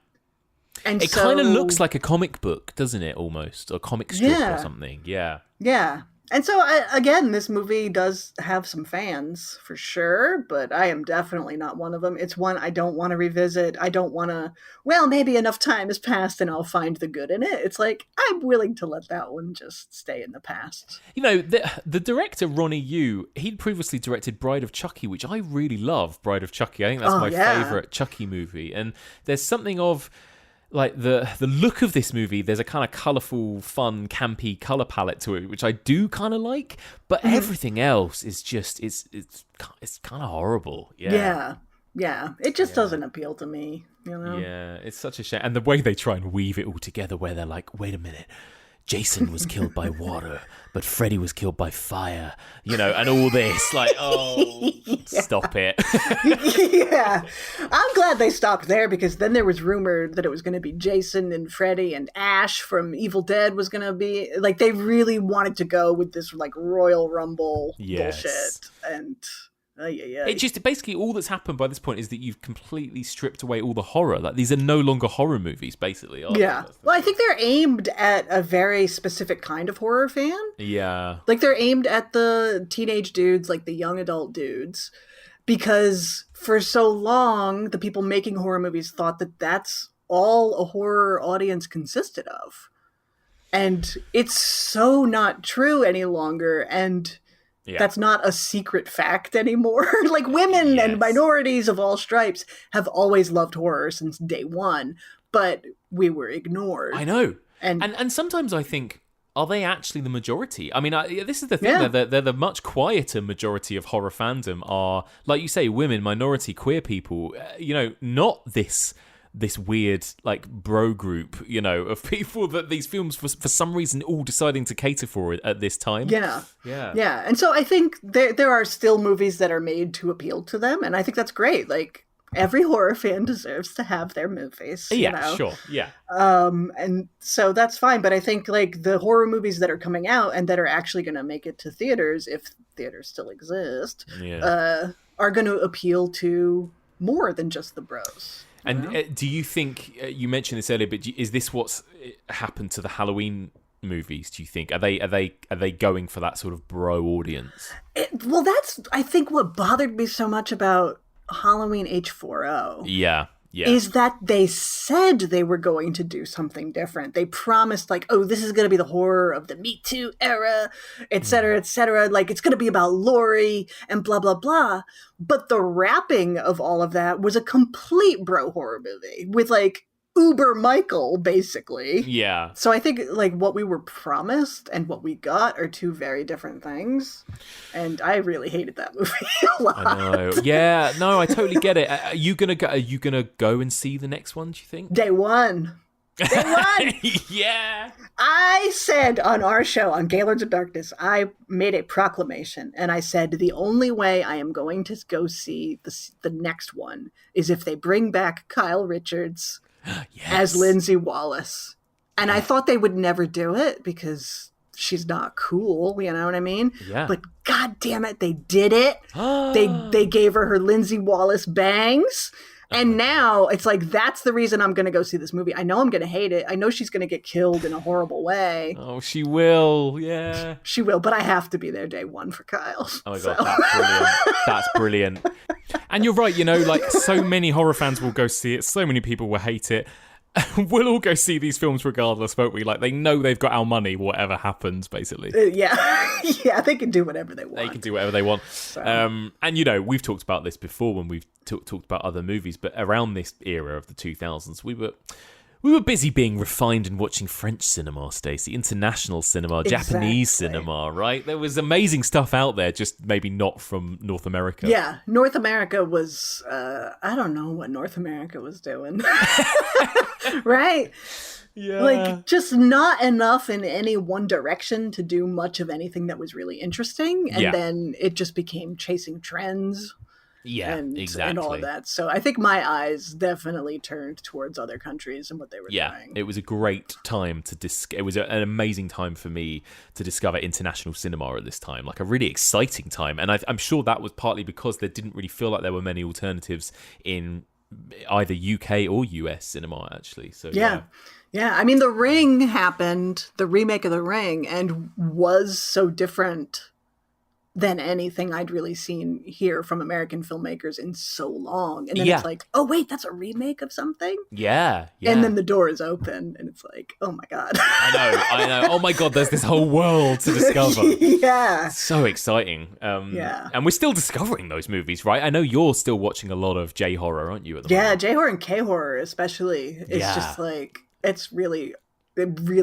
And it kind of looks like a comic book, doesn't it, almost? Or comic strip or something, yeah. Yeah. And so, again, this movie does have some fans, for sure, but I am definitely not one of them. It's one I don't want to revisit. I don't want to, well, maybe enough time has passed and I'll find the good in it. It's like, I'm willing to let that one just stay in the past. You know, the director, Ronnie Yu, he'd previously directed Bride of Chucky, which I really love, Bride of Chucky. I think that's my favourite Chucky movie. And there's something of... like the look of this movie, there's a kind of colourful, fun, campy colour palette to it, which I do kind of like. But everything else is just it's kind of horrible. Yeah. It just doesn't appeal to me. You know. Yeah, it's such a shame, and the way they try and weave it all together, where they're like, wait a minute. Jason was killed by water, but Freddy was killed by fire, you know, and all this, like, stop it. Yeah. I'm glad they stopped there, because then there was rumor that it was going to be Jason and Freddy and Ash from Evil Dead was going to be, like, they really wanted to go with this, like, Royal Rumble bullshit. And... it just basically all that's happened by this point is that you've completely stripped away all the horror. Like, these are no longer horror movies, basically. Yeah. Well, I think they're aimed at a very specific kind of horror fan. Yeah. Like, they're aimed at the teenage dudes, like the young adult dudes, because for so long, the people making horror movies thought that that's all a horror audience consisted of. And it's so not true any longer. And... that's not a secret fact anymore. Like, women and minorities of all stripes have always loved horror since day one, but we were ignored. I know. And sometimes I think, are they actually the majority? I mean, this is the thing. They're the much quieter majority of horror fandom are, like you say, women, minority, queer people, you know, not this weird, like, bro group, you know, of people that these films, for some reason, all deciding to cater for it at this time. Yeah. And so I think there are still movies that are made to appeal to them, and I think that's great. Like, every horror fan deserves to have their movies. Yeah, you know? sure, yeah. And so that's fine, but I think, like, the horror movies that are coming out and that are actually going to make it to theaters, if theaters still exist, are going to appeal to more than just the bros. And do you think, you mentioned this earlier, but is this what's happened to the Halloween movies, do you think? Are they going for that sort of bro audience? Well, that's, I think, what bothered me so much about Halloween H4O. Yeah. Is that they said they were going to do something different. They promised, like, oh, this is going to be the horror of the Me Too era, et cetera, et cetera. Like, it's going to be about Laurie and blah, blah, blah. But the wrapping of all of that was a complete bro horror movie with, like, Uber Michael, basically. Yeah. So I think, like, what we were promised and what we got are two very different things. And I really hated that movie a lot. I know. Yeah, no, I totally get it. Are you gonna go and see the next one, do you think? Day one. Yeah. I said on our show, on Gaylords of Darkness, I made a proclamation, and I said the only way I am going to go see the next one is if they bring back Kyle Richards as Lindsay Wallace. And I thought they would never do it because she's not cool, you know what I mean? Yeah. But god damn it, they did it. They gave her Lindsay Wallace bangs. And now it's like, that's the reason I'm going to go see this movie. I know I'm going to hate it. I know she's going to get killed in a horrible way. Oh, she will. Yeah. She will, but I have to be there day one for Kyle. Oh my God, that's brilliant. That's brilliant. And you're right, you know, like, so many horror fans will go see it. So many people will hate it. We'll all go see these films regardless, won't we? Like, they know they've got our money, whatever happens, basically. Yeah, they can do whatever they want. They can do whatever they want. So. And, you know, we've talked about this before when we've talked about other movies, but around this era of the 2000s, we were busy being refined and watching French cinema, Stacey, international cinema, Japanese cinema, right? There was amazing stuff out there, just maybe not from North America. Yeah, North America was, I don't know what North America was doing. Right? Yeah. Like, just not enough in any one direction to do much of anything that was really interesting. And then it just became chasing trends. Yeah, exactly. And all of that. So I think my eyes definitely turned towards other countries and what they were doing. It was a great time to it was an amazing time for me to discover international cinema at this time, like a really exciting time. And I'm sure that was partly because there didn't really feel like there were many alternatives in either UK or US cinema, actually. So Yeah. I mean, The Ring happened, the remake of The Ring, and was so different than anything I'd really seen here from American filmmakers in so long. And then it's like, oh, wait, that's a remake of something? Yeah. And then the door is open, and it's like, oh my God. I know. Oh my God, there's this whole world to discover. Yeah. So exciting. And we're still discovering those movies, right? I know you're still watching a lot of J-horror, aren't you, at the moment? Yeah, J-horror and K-horror especially. It's just like, it really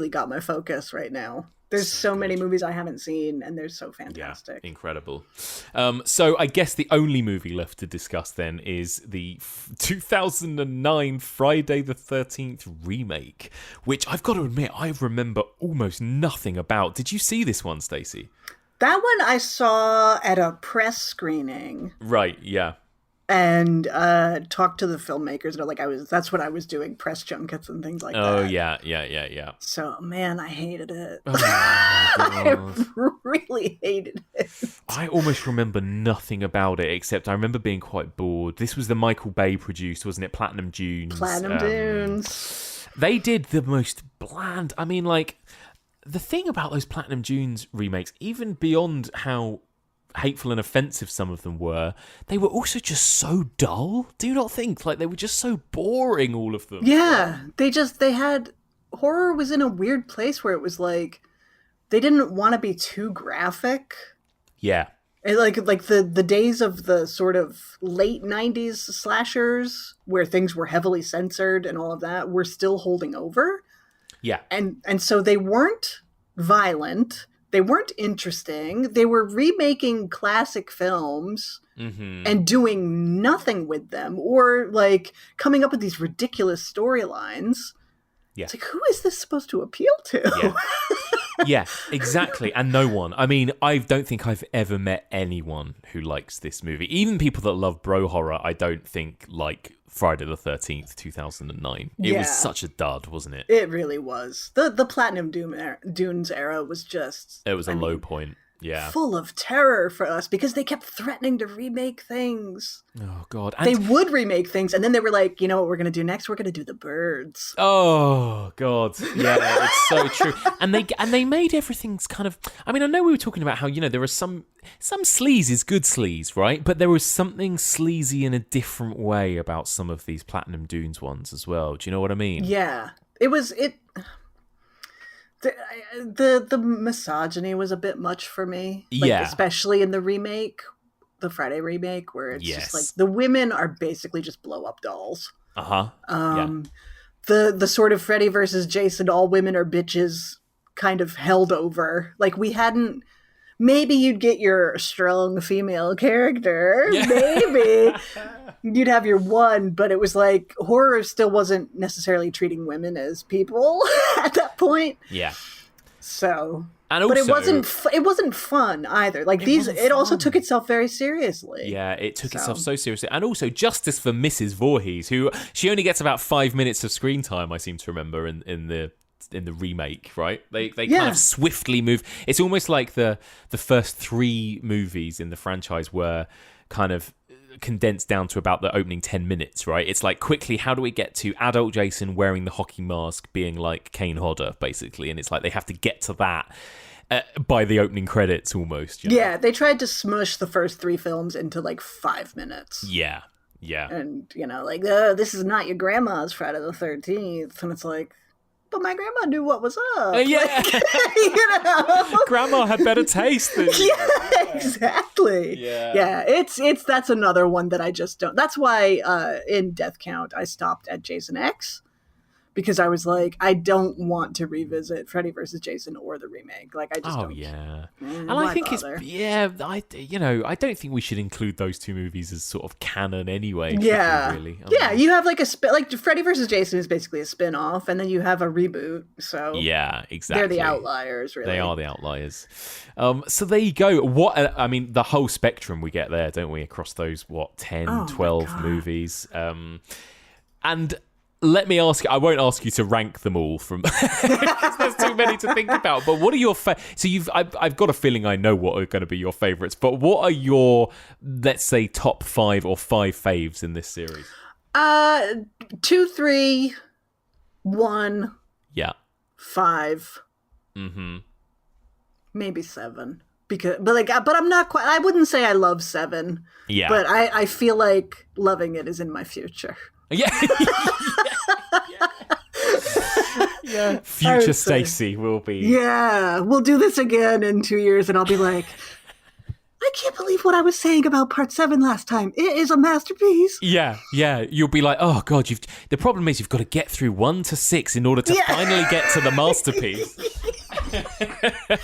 got my focus right now. There's so many movies I haven't seen, and they're so fantastic. Yeah, incredible. So I guess the only movie left to discuss then is the 2009 Friday the 13th remake, which I've got to admit, I remember almost nothing about. Did you see this one, Stacie? That one I saw at a press screening. Right, yeah. And talked to the filmmakers, and that's what I was doing, press junkets and things like that. Oh, yeah. So, man, I hated it. Oh, I really hated it. I almost remember nothing about it, except I remember being quite bored. This was the Michael Bay produced, wasn't it? Platinum Dunes. Platinum Dunes. They did the most bland... I mean, like, the thing about those Platinum Dunes remakes, even beyond how hateful and offensive some of them were, they were also just so dull. Do you not think? Like, they were just so boring, all of them. Yeah, they had... Horror was in a weird place where it was like, they didn't want to be too graphic. Yeah. And like the days of the sort of late 90s slashers, where things were heavily censored and all of that, were still holding over. Yeah. And so they weren't violent. They weren't interesting. They were remaking classic films and doing nothing with them, or like coming up with these ridiculous storylines. Yeah. It's like, who is this supposed to appeal to? Yeah. Yeah, exactly. And no one. I mean, I don't think I've ever met anyone who likes this movie. Even people that love bro horror, I don't think like Friday the 13th, 2009. It was such a dud, wasn't it? It really was. The Platinum Dunes era was just... It was a low point. Yeah. Full of terror for us, because they kept threatening to remake things. Oh, God. They would remake things, and then they were like, you know what we're going to do next? We're going to do The Birds. Oh, God. Yeah, it's so true. And they made everything's kind of... I mean, I know we were talking about how, you know, there are some sleaze is good sleaze, right? But there was something sleazy in a different way about some of these Platinum Dunes ones as well. Do you know what I mean? Yeah. The misogyny was a bit much for me. Like, especially in the remake, the Friday remake, where it's just like the women are basically just blow-up dolls. The sort of Freddy versus Jason, all women are bitches kind of held over. Like, we hadn't... Maybe you'd get your strong female character. Yeah. Maybe. You'd have your one, but it was like horror still wasn't necessarily treating women as people at that point. Yeah. So, and also, but it wasn't fun either. Like it also took itself very seriously. Yeah, it took itself so seriously. And also justice for Mrs. Voorhees, who she only gets about 5 minutes of screen time, I seem to remember in the remake, right? They kind of swiftly move. It's almost like the first 3 movies in the franchise were kind of condensed down to about the opening 10 minutes, right? It's like, quickly, how do we get to adult Jason wearing the hockey mask being like Kane Hodder, basically? And it's like they have to get to that by the opening credits almost. You know? Yeah, they tried to smush the first 3 films into like 5 minutes. Yeah. And, you know, like, this is not your grandma's Friday the 13th. And it's like, but my grandma knew what was up. Yeah. Like, you know? Grandma had better taste than you. Yeah, exactly. Yeah, it's that's another one that I just don't. That's why in Death Count I stopped at Jason X, because I was like, I don't want to revisit Freddy vs. Jason or the remake. Like, I just don't. Yeah. And I think bother? I don't think we should include those 2 movies as sort of canon anyway. Yeah. Really. You have like like Freddy vs. Jason is basically a spin-off, and then you have a reboot. So yeah, exactly. They're the outliers, really. They are the outliers. So there you go. The whole spectrum we get there, don't we? Across those 10, 12 movies. And let me ask you, I won't ask you to rank them all from because there's too many to think about, but what are your so I've got a feeling I know what are going to be your favorites, but what are your, let's say, top 5 or 5 faves in this series? Uh, 2, 3, 1, Yeah. 5, Mm-hmm. maybe 7. But I'm not quite. I wouldn't say I love 7. Yeah. But I feel like loving it is in my future. Yeah. Yeah. Future Stacie will be. Yeah, we'll do this again in 2 years, and I'll be like, I can't believe what I was saying about part 7 last time. It is a masterpiece. Yeah. You'll be like, oh god, the problem is you've got to get through 1 to 6 in order to finally get to the masterpiece.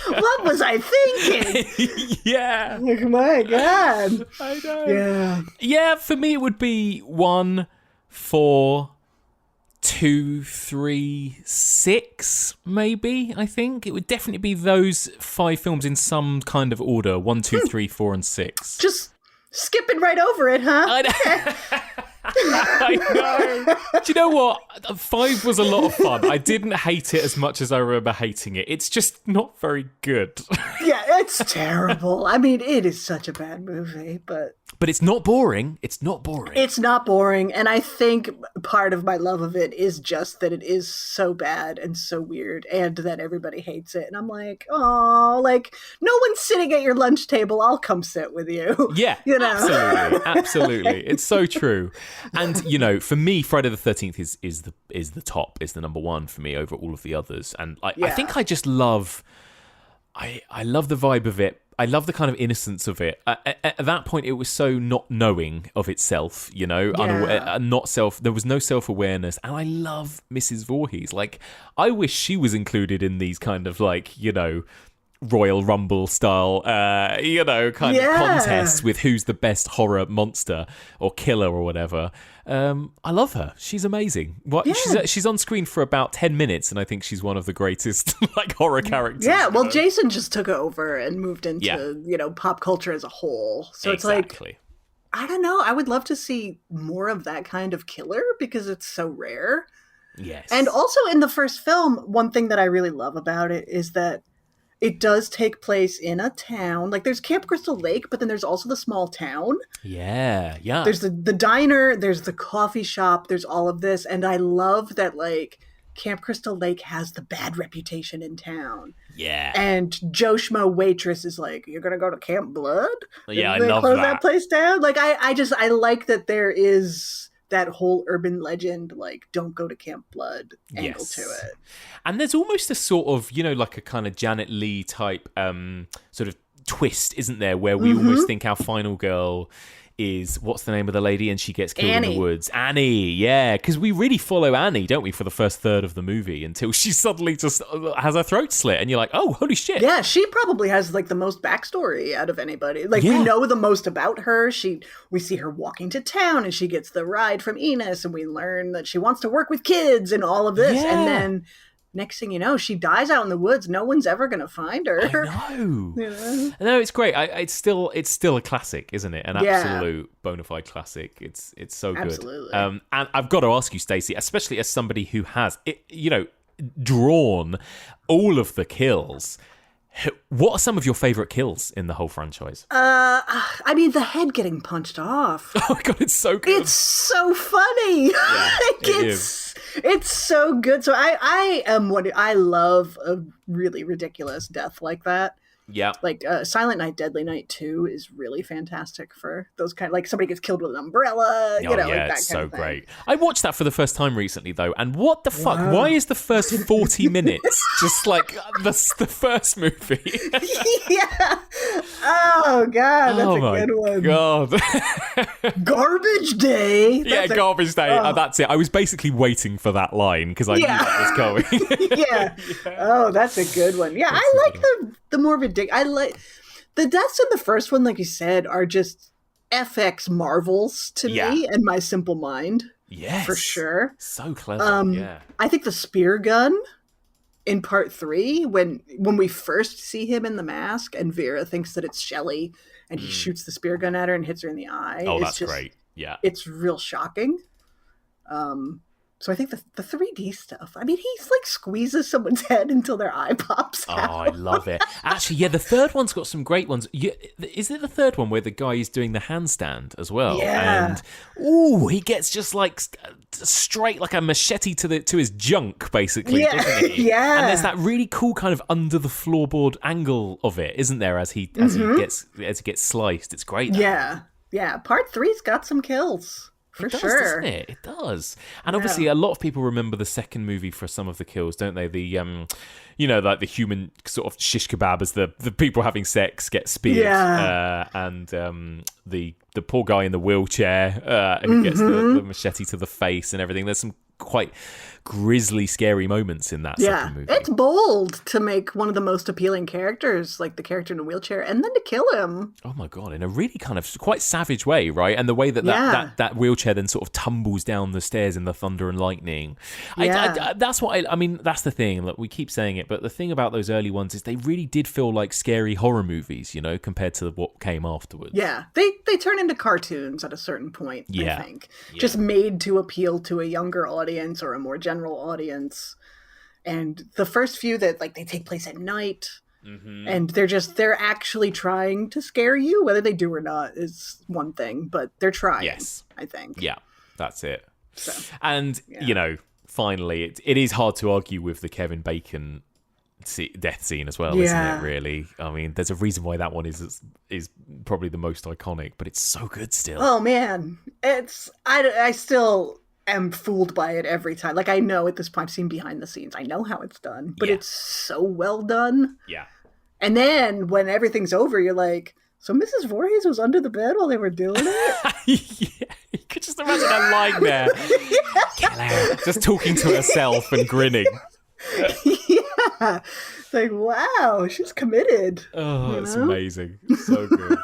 What was I thinking? Yeah. Like, my God. I know. Yeah. Yeah, for me it would be 1, 4, 2, 3, 6, maybe, I think. It would definitely be those 5 films in some kind of order. 1, 2, 3, 4, and 6. Just skipping right over it, huh? I know. I know. Do you know what? 5 was a lot of fun. I didn't hate it as much as I remember hating it. It's just not very good. Yeah, it's terrible. I mean, it is such a bad movie, but it's not boring. It's not boring. It's not boring, and I think part of my love of it is just that it is so bad and so weird, and that everybody hates it. And I'm like, oh, like, no one's sitting at your lunch table. I'll come sit with you. Yeah, you know? Absolutely. It's so true. And you know, for me, Friday the 13th is the top, is the number one for me over all of the others. And I think I just love. I love the vibe of it. I love the kind of innocence of it. At that point, it was so not knowing of itself, you know, there was no self-awareness. And I love Mrs. Voorhees. Like, I wish she was included in these kind of, like, you know, Royal Rumble style, you know, kind of contests with who's the best horror monster or killer or whatever. I love her. She's amazing. She's on screen for about 10 minutes, and I think she's one of the greatest like horror characters. Yeah, well, Jason just took over and moved into you know, pop culture as a whole. So it's like, I don't know. I would love to see more of that kind of killer because it's so rare. Yes. And also in the first film, one thing that I really love about it is that it does take place in a town. Like, there's Camp Crystal Lake, but then there's also the small town. Yeah. There's the diner, there's the coffee shop, there's all of this. And I love that, like, Camp Crystal Lake has the bad reputation in town. Yeah. And Joe Schmo waitress is like, you're going to go to Camp Blood? Yeah, I they love close that place down? Like, I like that there is that whole urban legend, like, don't go to Camp Blood angle to it. And there's almost a sort of, you know, like a kind of Janet Leigh type sort of twist, isn't there, where we almost think our final girl is, what's the name of the lady, and she gets killed in the woods? Annie, yeah, because we really follow Annie, don't we, for the first third of the movie, until she suddenly just has her throat slit, and you're like, oh, holy shit. Yeah, she probably has, like, the most backstory out of anybody. Like, we know the most about her. We see her walking to town, and she gets the ride from Enos, and we learn that she wants to work with kids and all of this, and then next thing you know, she dies out in the woods. No one's ever going to find her. I know. No, it's great. It's still a classic, isn't it? An absolute bona fide classic. It's so good. Absolutely. And I've got to ask you, Stacie, especially as somebody who has, you know, drawn all of the kills. What are some of your favourite kills in the whole franchise? I mean, the head getting punched off. Oh my god, it's so good. It's so funny. Yeah, it's so good. So I love a really ridiculous death like that. Yeah. Like Silent Night, Deadly Night 2 is really fantastic for those kind of, like, somebody gets killed with an umbrella, you know, like that kind it's so of thing. great. I watched that for the first time recently, though, and what the fuck? Why is the first 40 minutes just like the first movie? Yeah. Oh, God, that's a good one. God. Garbage Day. Garbage Day. That's it. I was basically waiting for that line because I knew that was going. Yeah. Oh, that's a good one. Yeah, I like the more ridiculous. I like the deaths in the first one, like you said, are just FX marvels to me and my simple mind. Yes, for sure. So clever. I think the spear gun in part 3, when we first see him in the mask, and Vera thinks that it's Shelley, and he shoots the spear gun at her and hits her in the eye. Oh, that's great. Yeah, it's real shocking. So I think the 3D stuff. I mean, he's like squeezes someone's head until their eye pops out. Oh, I love it. Actually, yeah, the third one's got some great ones. Is it the third one where the guy is doing the handstand as well? Yeah. And he gets just like straight like a machete to his junk, basically, doesn't he? Yeah. And there's that really cool kind of under the floorboard angle of it, isn't there? As he gets sliced, it's great. Yeah. Part 3's got some kills. For sure. Doesn't it? It does. And obviously a lot of people remember the second movie for some of the kills, don't they? The like the human sort of shish kebab as the people having sex get speared. And the poor guy in the wheelchair who gets the machete to the face and everything. There's some quite grisly, scary moments in that second movie. It's bold to make one of the most appealing characters, like the character in a wheelchair, and then to kill him. Oh my God, in a really kind of quite savage way, right? And the way that wheelchair then sort of tumbles down the stairs in the thunder and lightning. That's what I mean, that's the thing. Look, we keep saying it, but the thing about those early ones is they really did feel like scary horror movies, compared to what came afterwards. Yeah, they turn into cartoons at a certain point, I think. Yeah. Just made to appeal to a younger audience or a more general audience. And the first few that like they take place at night and they're actually trying to scare you. Whether they do or not is one thing, but they're trying. Yes, I think. Yeah, that's it. So, and finally it is hard to argue with the Kevin Bacon death scene as well, isn't it, really? I mean, there's a reason why that one is probably the most iconic, but it's so good still. Oh man, I still am fooled by it every time. Like, I know at this point, I've seen behind the scenes. I know how it's done, but it's so well done. Yeah. And then when everything's over, you're like, so Mrs. Voorhees was under the bed while they were doing it? Yeah. You could just imagine her lying there. Just talking to herself and grinning. Yeah. It's like, wow, she's committed. Oh, it's amazing. So good.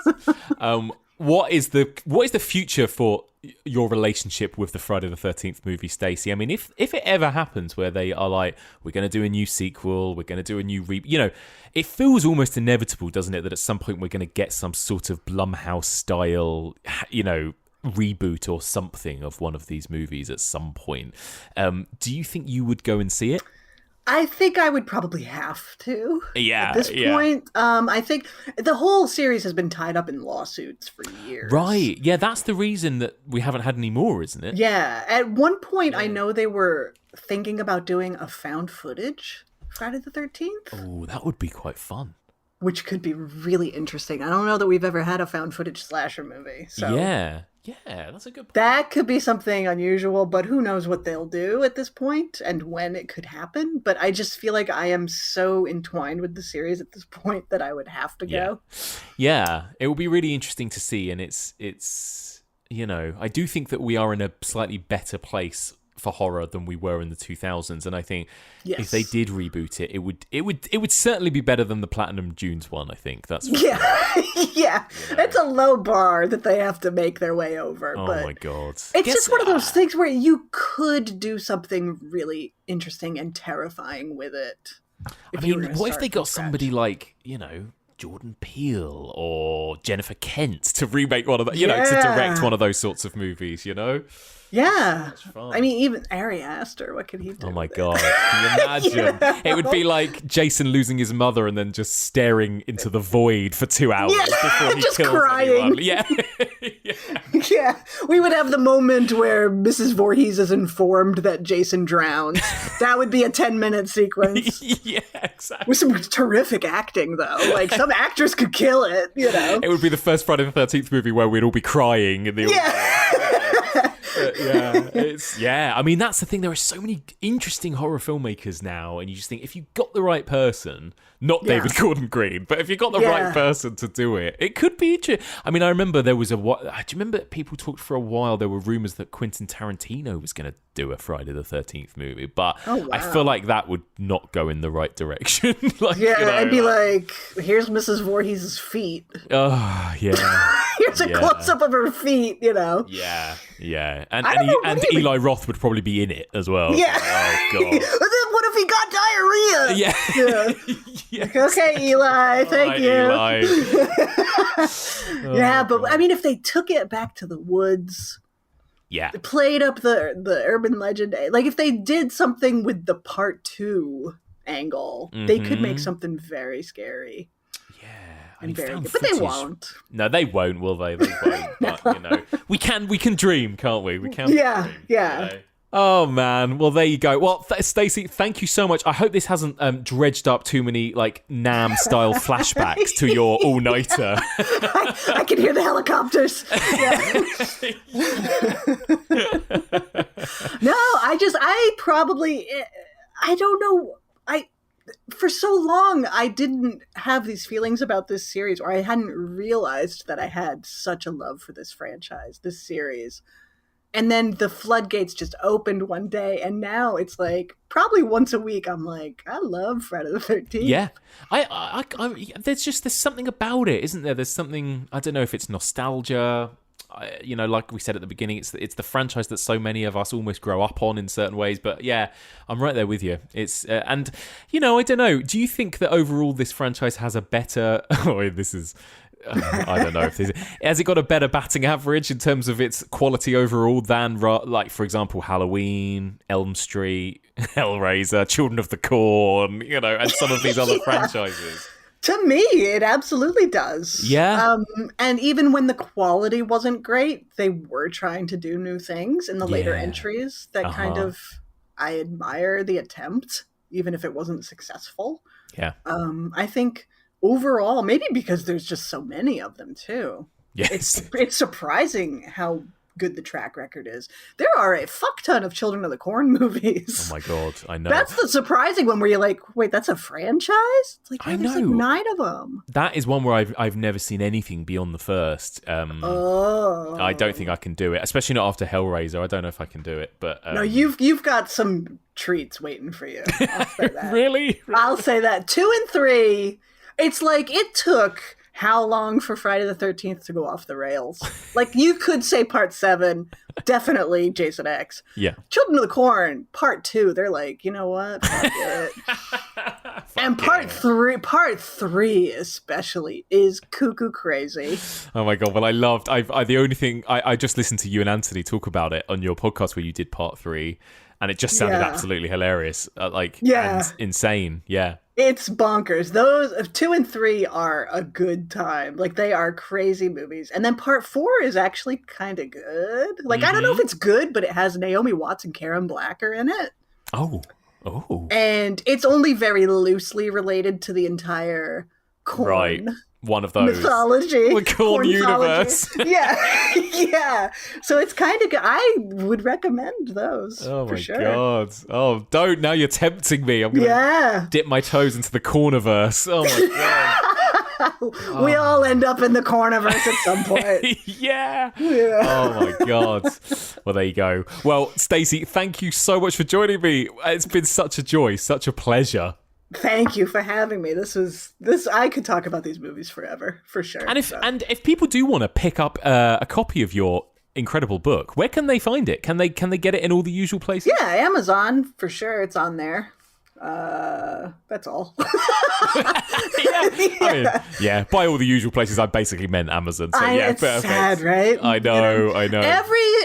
What is the future for your relationship with the Friday the 13th movie, Stacie? I mean, if it ever happens where they are like, we're going to do a new sequel, we're going to do a new it feels almost inevitable, doesn't it, that at some point we're going to get some sort of Blumhouse style, reboot or something of one of these movies at some point. Do you think you would go and see it? I think I would probably have to. Yeah. At this point, I think the whole series has been tied up in lawsuits for years. Right. Yeah, that's the reason that we haven't had any more, isn't it? Yeah. At one point, I know they were thinking about doing a found footage Friday the 13th. Oh, that would be quite fun. Which could be really interesting. I don't know that we've ever had a found footage slasher movie. So yeah, that's a good point. That could be something unusual, but who knows what they'll do at this point and when it could happen. But I just feel like I am so entwined with the series at this point that I would have to go. Yeah, it will be really interesting to see. And it's I do think that we are in a slightly better place for horror than we were in the 2000s, and I think if they did reboot it, it would certainly be better than the Platinum Dunes one. I think that's It's a low bar that they have to make their way over. Oh but my God, it's just one of those things where you could do something really interesting and terrifying with it. I mean, what if they got somebody like Jordan Peele or Jennifer Kent to remake one of the, to direct one of those sorts of movies, Yeah. I mean, even Ari Aster, what could he do? Oh my God. Can you imagine? It would be like Jason losing his mother and then just staring into the void for 2 hours before he just kills crying. anyone. Yeah. Yeah. We would have the moment where Mrs. Voorhees is informed that Jason drowns. That would be a 10-minute sequence. Yeah, exactly. With some terrific acting, though. Like, some actors could kill it, It would be the first Friday the 13th movie where we'd all be crying in the I mean, that's the thing. There are so many interesting horror filmmakers now, and you just think if you got the right person, not David Gordon Green, but if you got the right person to do it, it could be interesting. I mean, I remember there was do you remember people talked for a while? There were rumors that Quentin Tarantino was going to do a Friday the 13th movie, but I feel like that would not go in the right direction. I'd be like, here's Mrs. Voorhees' feet. Oh, yeah. Here's a close-up of her feet, Yeah. And Eli Roth would probably be in it as well. Yeah. Oh, God. But then what if he got diarrhea? Yeah. Okay, Eli, thank you. Eli. But I mean, if they took it back to the woods Yeah. played up the urban legend. Like, if they did something with the part 2 angle, they could make something very scary. Yeah. And very good. But they won't. No, they won't, will they? They won't. But, you know, we can dream, can't we? We can dream, yeah. You know? Oh, man. Well, there you go. Well, Stacie, thank you so much. I hope this hasn't dredged up too many, like, Nam-style flashbacks to your all-nighter. I can hear the helicopters. Yeah. No, I don't know. For so long, I didn't have these feelings about this series, or I hadn't realized that I had such a love for this franchise, this series. And then the floodgates just opened one day, and now it's like probably once a week I'm like, I love Friday the 13th. Yeah, I there's something about it, isn't there? There's something, I don't know if it's nostalgia. You know, like we said at the beginning, it's the franchise that so many of us almost grow up on in certain ways. But yeah, I'm right there with you. It's and you know, I don't know. Do you think that overall this franchise has a better? Oh, this is. I don't know if this has it got a better batting average in terms of its quality overall than, like, for example, Halloween, Elm Street, Hellraiser, Children of the Corn, you know, and some of these other franchises. To me, it absolutely does. Yeah. And even when the quality wasn't great, they were trying to do new things in the later entries that kind of, I admire the attempt, even if it wasn't successful. Yeah. I think overall, maybe because there's just so many of them too. Yes. It's surprising how good the track record is. There are a fuck ton of Children of the Corn movies. Oh my god, I know. That's the surprising one where you're like, wait, that's a franchise? It's like, I know. There's like 9 of them. That is one where I've never seen anything beyond the first. I don't think I can do it, especially not after Hellraiser. I don't know if I can do it, but no, you've got some treats waiting for you. I'll say that. Really? I'll say that. 2 and 3. It's like it took how long for Friday the 13th to go off the rails? Like, you could say part 7, definitely Jason X. Yeah. Children of the Corn, part 2, they're like, you know what? Fuck it. And part 3 especially is cuckoo crazy. Oh my god! Well, the only thing I just listened to you and Anthony talk about it on your podcast where you did part 3, and it just sounded absolutely hilarious, and insane. Yeah. It's bonkers. Those 2 and 3 are a good time. Like, they are crazy movies. And then part 4 is actually kind of good. Like, I don't know if it's good, but it has Naomi Watts and Karen Blacker in it. Oh. And it's only very loosely related to the entire Corn. Right. One of those. Mythology. The Corn universe. Yeah. So it's kind of good. I would recommend those. Oh my sure. god. Oh, don't. Now you're tempting me. I'm going to dip my toes into the Corniverse. Oh my god. We all end up in the Corniverse at some point. yeah. Oh my god. Well, there you go. Well, Stacie, thank you so much for joining me. It's been such a joy, such a pleasure. Thank you for having me. I could talk about these movies forever, for sure. And if people do want to pick up a copy of your incredible book, where can they find it? Can they get it in all the usual places? Yeah, Amazon for sure. It's on there. That's all. By all the usual places, I basically meant Amazon. So it's perfect. sad, right? I know.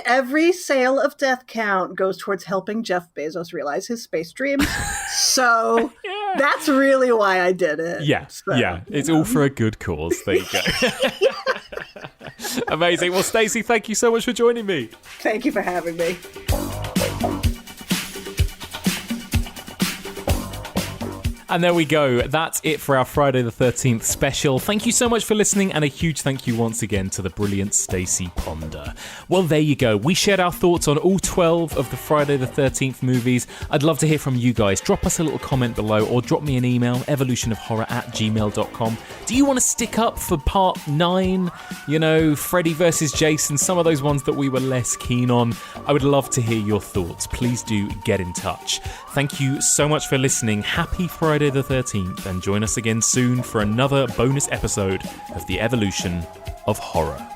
Every sale of death count goes towards helping Jeff Bezos realize his space dreams. So that's really why I did it. Yeah, so, it's all for a good cause. There you go. Amazing. Well, Stacie, thank you so much for joining me. Thank you for having me. And there we go. That's it for our Friday the 13th special. Thank you so much for listening, and a huge thank you once again to the brilliant Stacie Ponder. Well, there you go. We shared our thoughts on all 12 of the Friday the 13th movies. I'd love to hear from you guys. Drop us a little comment below or drop me an email, evolutionofhorror@gmail.com. Do you want to stick up for part 9? You know, Freddy versus Jason, some of those ones that we were less keen on. I would love to hear your thoughts. Please do get in touch. Thank you so much for listening. Happy Friday the 13th, and join us again soon for another bonus episode of The Evolution of Horror.